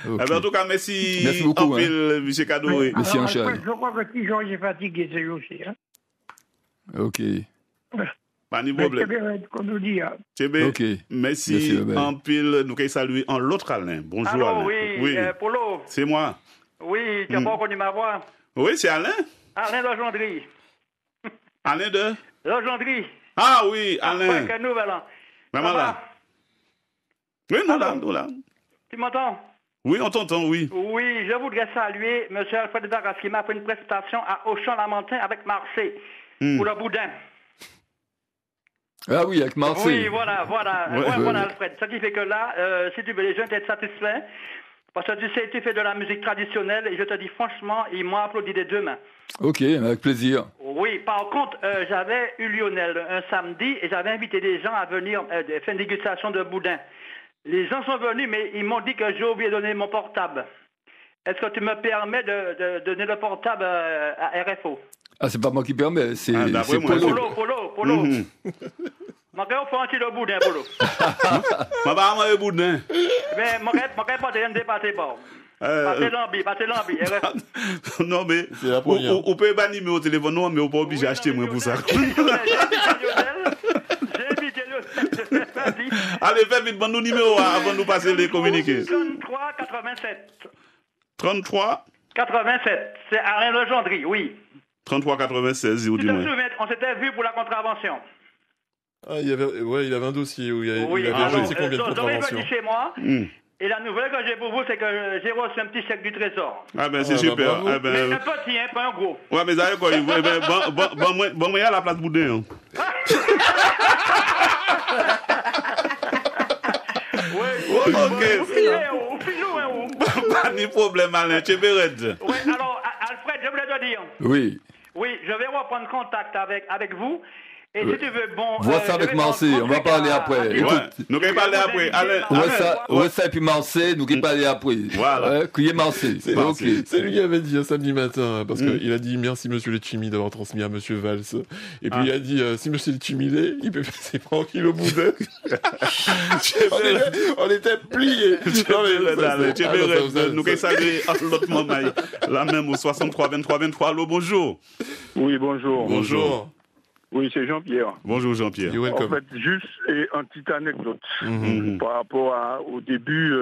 En tout cas, merci beaucoup, M. Kadoré. Merci un chat. Je crois que si Georges est fatigué, c'est aussi. Hein. Ok. Pas de problème. Ok. Merci en pile. Nous allons saluer en l'autre Alain. Bonjour Alain. Oui. Polo. C'est moi. Oui, tu n'as pas reconnu ma voix. Oui, c'est Alain. Alain de Gendry. Alain de Gendry. Ah oui, Alain. Quelle nouvelle, hein? Maman là. Oui, nous là. Tu m'entends? Oui, on t'entend, oui. Oui, je voudrais saluer M. Alfred Barras qui m'a fait une prestation à Auchan-Lamentin avec Marseille pour le boudin. Ah oui, avec Marseille. Oui, voilà, Alfred. Ça qui fait que là, si tu veux, les gens étaient satisfaits. Parce que tu sais, tu fais de la musique traditionnelle et je te dis franchement, ils m'ont applaudi des deux mains. Ok, avec plaisir. Oui, par contre, j'avais eu Lionel un samedi et j'avais invité des gens à venir faire une dégustation de boudin. Les gens sont venus, mais ils m'ont dit que j'ai oublié de donner mon portable. Est-ce que tu me permets de donner le portable à RFO? Ah, c'est pas moi qui permets, c'est Polo. Je vais faire un petit le boudin, Polo. Je vais faire un boudin. Mais je vais pas te dépasser, bon. Passez l'ambi, RFO. Non, mais on peut pas numéro au téléphone, non, mais on peut pas obliger à acheter moi pour ça. Allez, fais vite, bon, nous numéro avant de nous passer les communiqués. 33 87. 33 87. C'est Alain Legendry, oui. 33 96, dis-moi. Tu te souviens, on s'était vu pour la contravention. Ah, il avait un dossier où il avait reçu combien de contraventions. Chez moi. Et la nouvelle que j'ai pour vous, c'est que j'ai reçu un petit chèque du Trésor. Ah ben c'est super. Mais un petit, hein, pas un gros. Ouais, mais ça y est quoi. Bon, moi, il y a la place boudin. Ok. Pas de problème, Alain. Tu es bête. Oui, alors, Alfred, je voulais te dire. Oui. Oui, je vais reprendre contact avec vous. Et si tu veux, bon. Vois ça avec Marseille, on va parler après. Nous allons parler après. Ouais, ça et puis Marseille, nous allons parler après. Voilà. Crier Marseille. C'est lui qui avait dit un samedi matin, parce qu'il a dit merci monsieur Letchimi d'avoir transmis à monsieur Valls. Et puis il a dit si monsieur Letchimi l'est, il peut passer tranquille au boudin. On était pliés. Nous allons saluer l'autre moment, là même au 63 23 23. Allô, bonjour. Oui, bonjour. Bonjour. Oui, c'est Jean-Pierre. Bonjour Jean-Pierre. En fait, juste une petite anecdote par rapport au début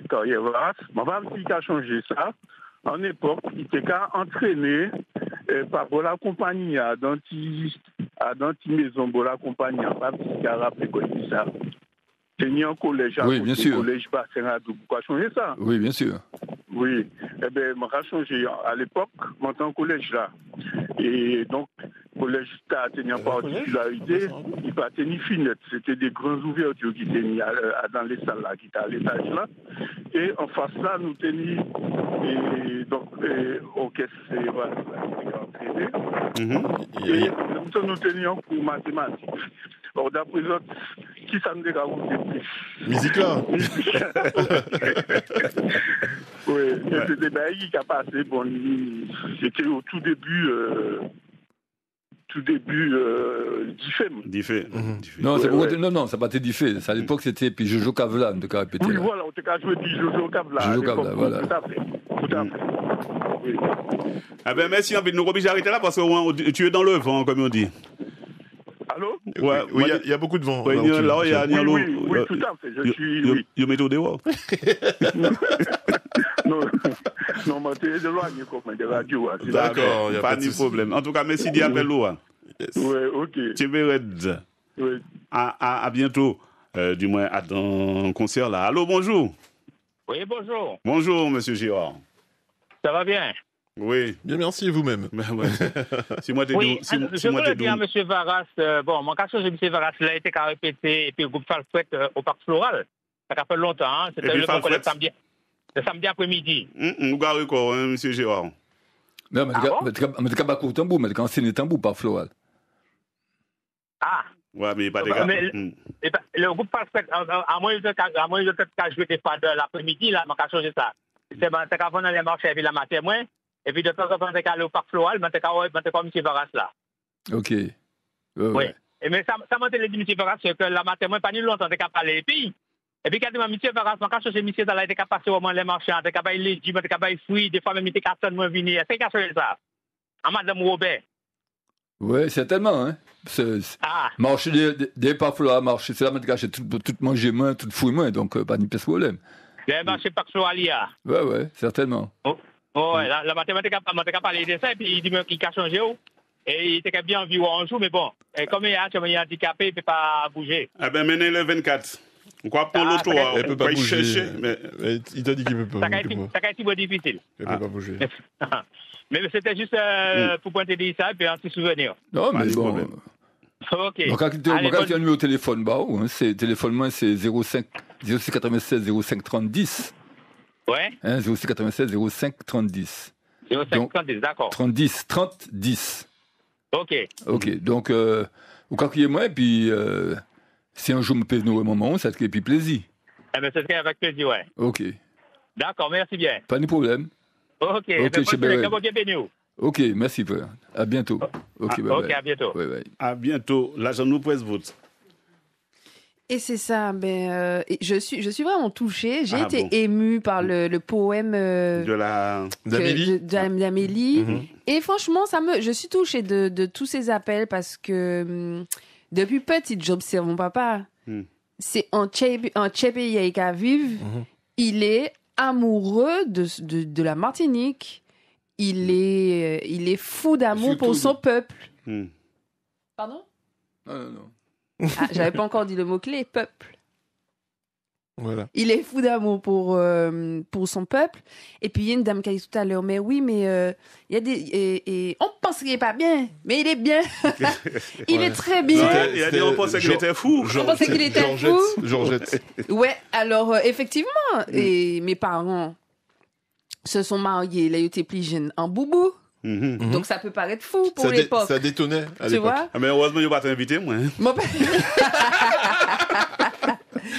carrière Varas. Ma femme qui a changé ça. En époque, il était qu'à entraîner par la compagnie à Danti maison la compagnie pas qui a rappelé quoi dit ça. Tenir un collège à bien sûr. Collège Bassin-Radou. Pourquoi changer ça? Oui, bien sûr. Oui. Eh bien, je suis changé à l'époque, mon collège là. Et donc, le collège a tenu en particularité, il n'a pas tenu finette. C'était des grandes ouvertures qui étaient mises dans les salles là, qui étaient à l'étage là. Et en face là, nous tenions, donc, orchestre, voilà, et nous tenions cours mathématiques. Alors, d'après les autres, qui ça nous dérape plus? Musique là. Oui, c'était Bailly qui a passé. Bon, c'était au tout début d'IFEM. Non, non, ça n'a pas été d'IFE. À l'époque, c'était puis Jojo Cavla, on t'a répété. Oui, voilà, on t'a joué puis Jojo Cavla. Jojo Cavla, voilà. Tout à fait. Oui. Ah ben merci, nous obligés d'arrêter là parce que tu es dans le vent, comme on dit. Allô? Oui, il y a beaucoup de vent. Oui, tout à fait. Je suis. Je mets au dehors. Non, mais tu es de loin, comme des radios. D'accord, pas de problème. En tout cas, merci d'y appeler l'eau. Oui, ok. Tu es oui. À bientôt, du moins à ton concert là. Allô, bonjour. Oui, bonjour. Bonjour, monsieur Girard. Ça va bien? Oui. Bien, merci, vous-même. Si moi, je voulais dire à M. Varas, mon cas, M. Varas, il a été répété, et puis le groupe Falfret au Parc Floral. Ça fait longtemps, c'était le samedi après-midi. Nous gardons quoi, M. Girard? Non, mais tu n'as pas court tambour, mais tu as enseigné tambour par Floral. Ah! Ouais, mais pas de gars. Le groupe Falfret, à moins de peut-être jouer des fadeurs l'après-midi, là, on a changé ça. C'est quand on allait marcher avec la matin, et puis de temps en temps, on est allé au Parc Floral, mais on comme M. Varas là. Ok. Oui. Mais ça m'a dit M. Varas que la matin, pas ni longtemps, on est capable d'aller puis. Et puis, quand M. Varas, quand je suis M. Zala, il était capable de passer au moins les marchés, il était capable de les dire, il était capable de fruits, des fois même, il était capable de venir. C'est qu'à faire ça. À Madame Robert. Oui, certainement, hein. Marcher des Parcs Floral, marcher, c'est là que j'ai tout mangé moins, tout fouillé moins, donc pas ni problème. Les marchés Parc Floral, il y a. Oui, certainement. Oh, ouais, la mathématique a parlé de ça, et puis il dit qu'il a changé. Et il était bien environ un jour, mais bon, comme il est handicapé, il ne peut pas bouger. Ah ben, maintenant, le 24. On croit pour l'auto, il peut pas bouger. Chercher, mais il t'a dit qu'il peut pas. Ça a été difficile. Il peut pas bouger. Mais c'était juste pour pointer ça et puis un petit souvenir. Non, mais bon. Ok. Quand tu as un numéro de téléphone, c'est téléphone, c'est 0696 05 30 10. Ouais. 0696 05 30 10. 05 30 10, d'accord. 30 10. Ok. Donc, au cas qu'il y ait moi, et puis, si un jour me paye nos moments, ça te fait plaisir. Eh bien, c'est avec plaisir, ouais. Ok. D'accord, merci bien. Pas de problème. Ok, ok, merci, frère. À bientôt. Ok, à bientôt. Ouais. À bientôt. Là, je nous presse votre. Et c'est ça, je suis vraiment touchée. J'ai été émue par le poème d'Amélie. Et franchement, je suis touchée de tous ces appels parce que depuis petite, j'observe mon papa. C'est un Tchépé qui vive. Il est amoureux de la Martinique. Il est fou d'amour pour son peuple. Pardon? Non. Ah, j'avais pas encore dit le mot-clé, peuple. Voilà. Il est fou d'amour pour son peuple. Et puis, il y a une dame qui a dit tout à l'heure, mais oui, mais il y a des... on pense qu'il est pas bien, mais il est bien. Il est très bien. Il a dit, on pensait qu'il était fou. On pensait qu'il était fou. Georgette. Ouais, alors, effectivement, et mes parents se sont mariés, là, ils étaient plus jeunes en boubou. Donc ça peut paraître fou pour l'époque. Ça détonnait à l'époque. Tu vois? Mais heureusement, il va t'inviter, moi.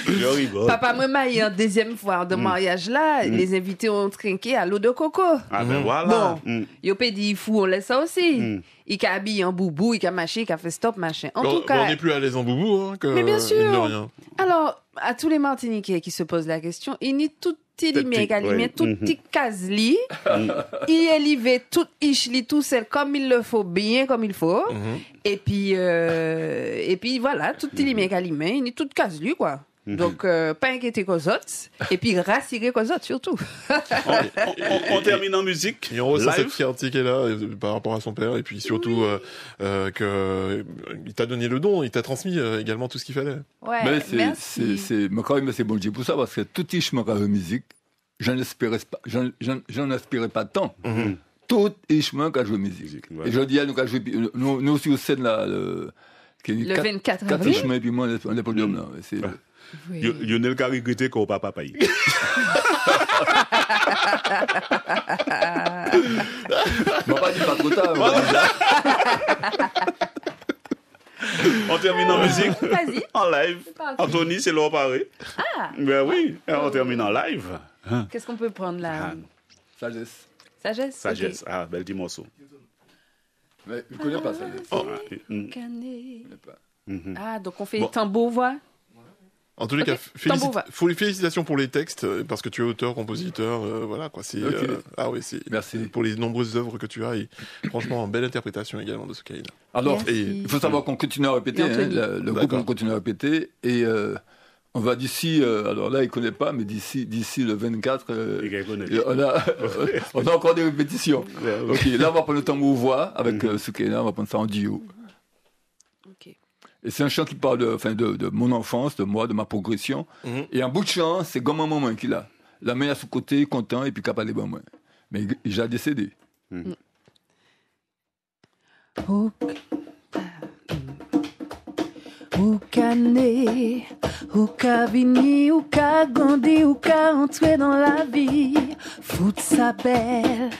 Je rigole. Papa me marie en deuxième fois de mariage là, les invités ont trinqué à l'eau de coco. Ah ben voilà. Bon, il peut dire fou, on laisse ça aussi. Il a habillé en boubou, il a mâché, il a fait stop, machin. En tout cas, on n'est plus à l'aise en boubou, que. Mais bien sûr. De rien. Alors, à tous les Martiniquais qui se posent la question, il n'y tout tout petit casli, il est livré tout ichli tout seul comme il le faut, bien comme il faut. Et puis voilà, tout limé calimé, il est tout casli quoi. Donc, pas inquiéter qu'aux autres, et puis rassurer qu'aux autres surtout. On termine en musique. Et on ressent cette fierté qu'elle a par rapport à son père, et puis surtout qu'il t'a donné le don, il t'a transmis également tout ce qu'il fallait. Ouais, mais merci. Mais quand même, c'est bon Dieu pour ça, parce que tout est chemin de musique, j'en aspirais pas tant. Tout est chemin qu'à jouer musique. Et je dis à nous qu'à jouer, nous aussi au scène là, le 24 avril. 4 chemins, et puis moi, on est le podium là. Oui. Lionel qui a regretté qu'on papa paye. On va pas dire pas trop tard. On termine en musique. Vas-y. En live. Anthony, c'est l'heure paré. Ah. Ben oui, on termine en live. Qu'est-ce qu'on peut prendre là? Sagesse. Sagesse. Okay. Ah, bel petit morceau. Mais je ne connais pas Sagesse. Ah, donc on fait tambour-voix. En tous les cas, félicitations pour les textes, parce que tu es auteur, compositeur, voilà quoi. C'est, merci pour les nombreuses œuvres que tu as, et franchement, une belle interprétation également de ce qu'il y a. Alors, il faut savoir qu'on continue à répéter, le groupe continue à répéter, et on va d'ici, alors là il ne connaît pas, mais d'ici le 24, on a encore des répétitions. Ok, là on va prendre le tambour-voix avec Soukaina, on va prendre ça en duo. Et c'est un chant qui parle de mon enfance, de moi, de ma progression. Et un bout de chant, c'est comme un moment qu'il a. La main à son côté, content, et puis capable de bon moi. Mais il a déjà décédé. Ou ka né, ou ka vini, ou ka grandi, ou ka entrer dans la vie. Fout sa belle,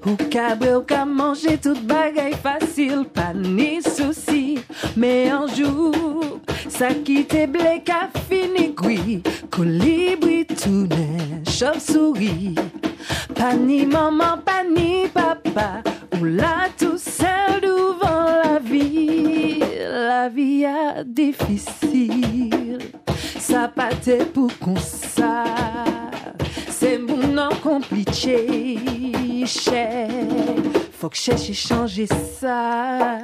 ou ka bre, ou ka manger toute bagaille facile, pas ni souci. Mais un jour, ça quitte blé ka fini gui, colibri tourne, chauve-souris. Pas ni maman, pas ni papa, ou là tout seul devant la vie. La vie est difficile, ça pas été pour qu'on ça. C'est mon nom compliqué, cher. Faut que cherche changer ça.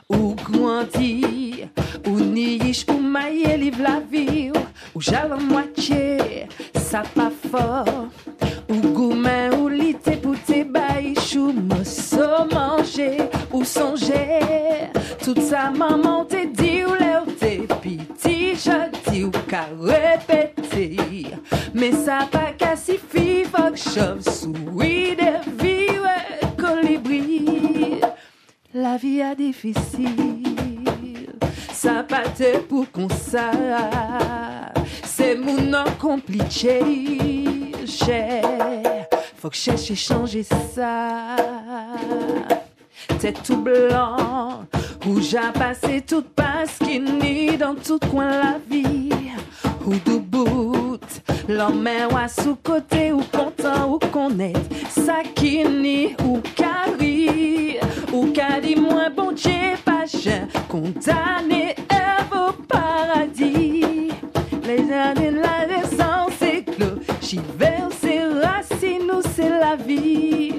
Ou grandir, ou niche, ou mailler, livre la vie, ou j'allais moitié, ça pas fort. Ou gourmand, ou lité pour tes bails, chou, morceau manger, ou songer. Toute sa maman te dit ou l'air t'es petit, je dis ou qu'à répéter. Mais ça pas qu'à suffire, faut que chauve-souris de vie, ouais, colibri. La vie est difficile, ça pas te pour qu'on ça. C'est mon nom compliqué, cher. Faut que cherche changer ça. T'es tout blanc, rouge à passer toute passe qui nie dans tout coin la vie. Ou debout, l'homme ou sous côté, ou content, ou connaît. Ça qui nie, ou carry, ou dit moins bon Dieu, pas cher. Condamné, au paradis. Les années de la naissance, c'est clos. J'y vais, c'est racines, ou c'est la vie.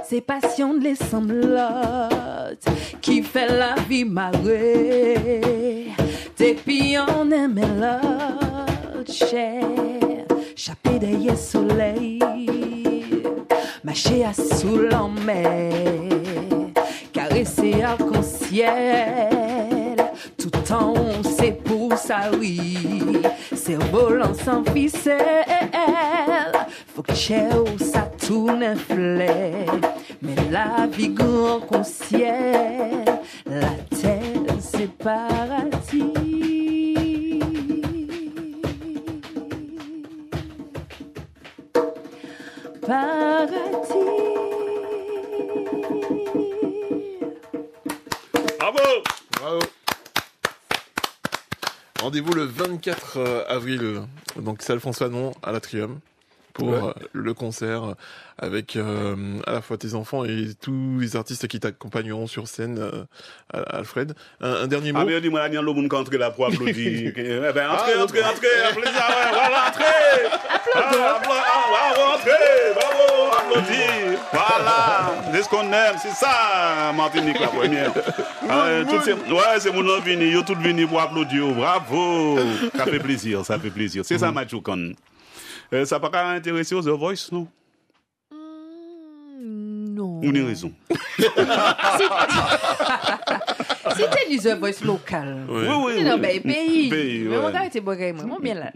C'est passion de l'essemblote qui fait la vie marrer. Depuis on aime l'autre cher, chapé derrière soleil, marcher à sous l'emmène, caresser arc-en-ciel, tout en c'est pour ça oui, c'est volant sans ficelle, faut que ça tourne fleur. Mais la vie grand qu'on ciel, la terre c'est paradis. Paradis. Bravo! Bravo! Rendez-vous le 24 avril, donc salle François Fanon à l'Atrium, pour le concert avec à la fois tes enfants et tous les artistes qui t'accompagneront sur scène, Alfred. Un dernier mot. Ah, mais dis-moi, il y a le monde qui entre là pour applaudir. Eh ben, entrez, applaudissez, voilà, entrez! Bravo, applaudis! Voilà, c'est ce qu'on aime, c'est ça, Martinique, la première. C'est mon nom venu, ils sont tous venus pour applaudir, bravo! Ça fait plaisir. C'est ça, Machoukon. Ça n'a pas intéressé aux The Voice, non? Non. On a raison. C'était du The Voice local. Oui. Non, mais pays. Mais mon gars était bon, moi, bien là.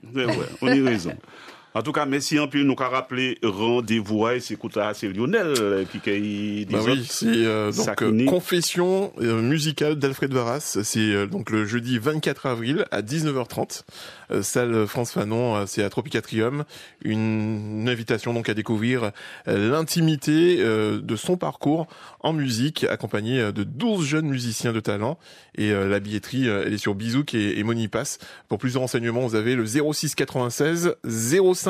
On a raison. En tout cas, merci un peu. Nous avons rappelé rendez-vous. C'est Lionel qui dit oui, c'est donc confession musicale d'Alfred Varas. C'est donc le jeudi 24 avril à 19h30. Salle France Fanon, c'est à Tropicatrium. Une invitation donc à découvrir l'intimité de son parcours en musique, accompagné de 12 jeunes musiciens de talent. Et la billetterie, elle est sur Bizouk et Monipass. Pour plus de renseignements, vous avez le 06 96 05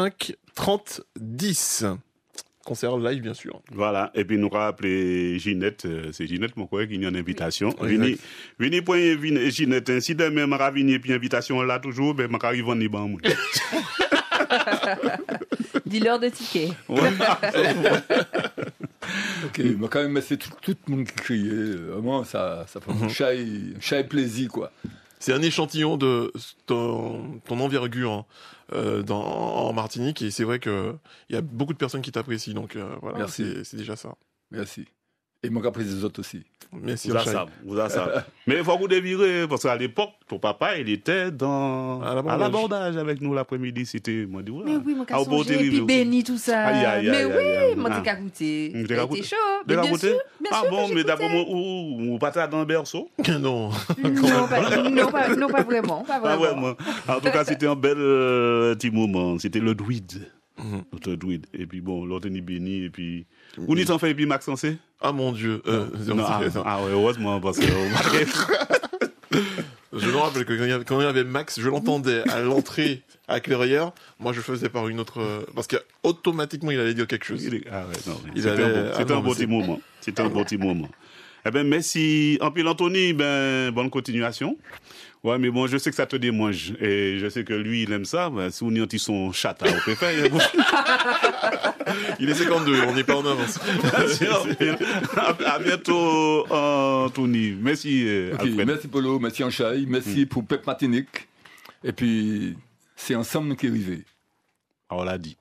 30 10. Concert live, bien sûr. Voilà. Et puis, nous avons appelé Ginette. C'est Ginette, mon collègue, qui y a une invitation. Venez point Ginette. Ainsi, demain, je vais venir, puis invitation là, toujours, ben, je vais arriver en Iban. Dis-leur de tickets. Ok, mais quand même, merci tout le monde qui criait. Vraiment, ça fait un chai plaisir, quoi. C'est un échantillon de ton envergure en Martinique, et c'est vrai qu'il y a beaucoup de personnes qui t'apprécient, donc voilà. Merci. C'est déjà ça. Merci. Et moi j'apprécie les autres aussi. Merci. Vous avez ça. Mais il faut vous dévirer, parce qu'à l'époque, ton papa, il était à l'abordage avec nous l'après-midi. C'était, moi, mais oui, mon garçon, et puis béni, tout ça. Mais oui, moi, t'es goûté. T'es chaud. Bien sûr. Ah bon, mais d'abord, ou pas dans le berceau? Non. Non, pas vraiment. En tout cas, c'était un bel petit moment. C'était le druide. Notre druide. Et puis bon, l'autre ni béni, et puis. Où n'y t'en fait, et puis Max Sensé? Ah mon Dieu. Ouais, heureusement, parce que. Je me rappelle que quand il y avait Max, je l'entendais à l'entrée à Clairière. Moi, je faisais par une autre. Parce qu'automatiquement, il allait dire quelque chose. C'était un bon petit moment. C'était un bon petit moment. Eh bien, merci. En plus, Anthony, bonne continuation. Ouais, mais bon, je sais que ça te démange. Et je sais que lui, il aime ça. Si on y a son chat, on peut faire. Il est 52, on n'est pas en avance. À bientôt, Anthony. Merci, Alfred. Merci, Polo. Merci, Anchaï. Merci pour Pep Martinique. Et puis, c'est ensemble qui est arrivé. On l'a dit.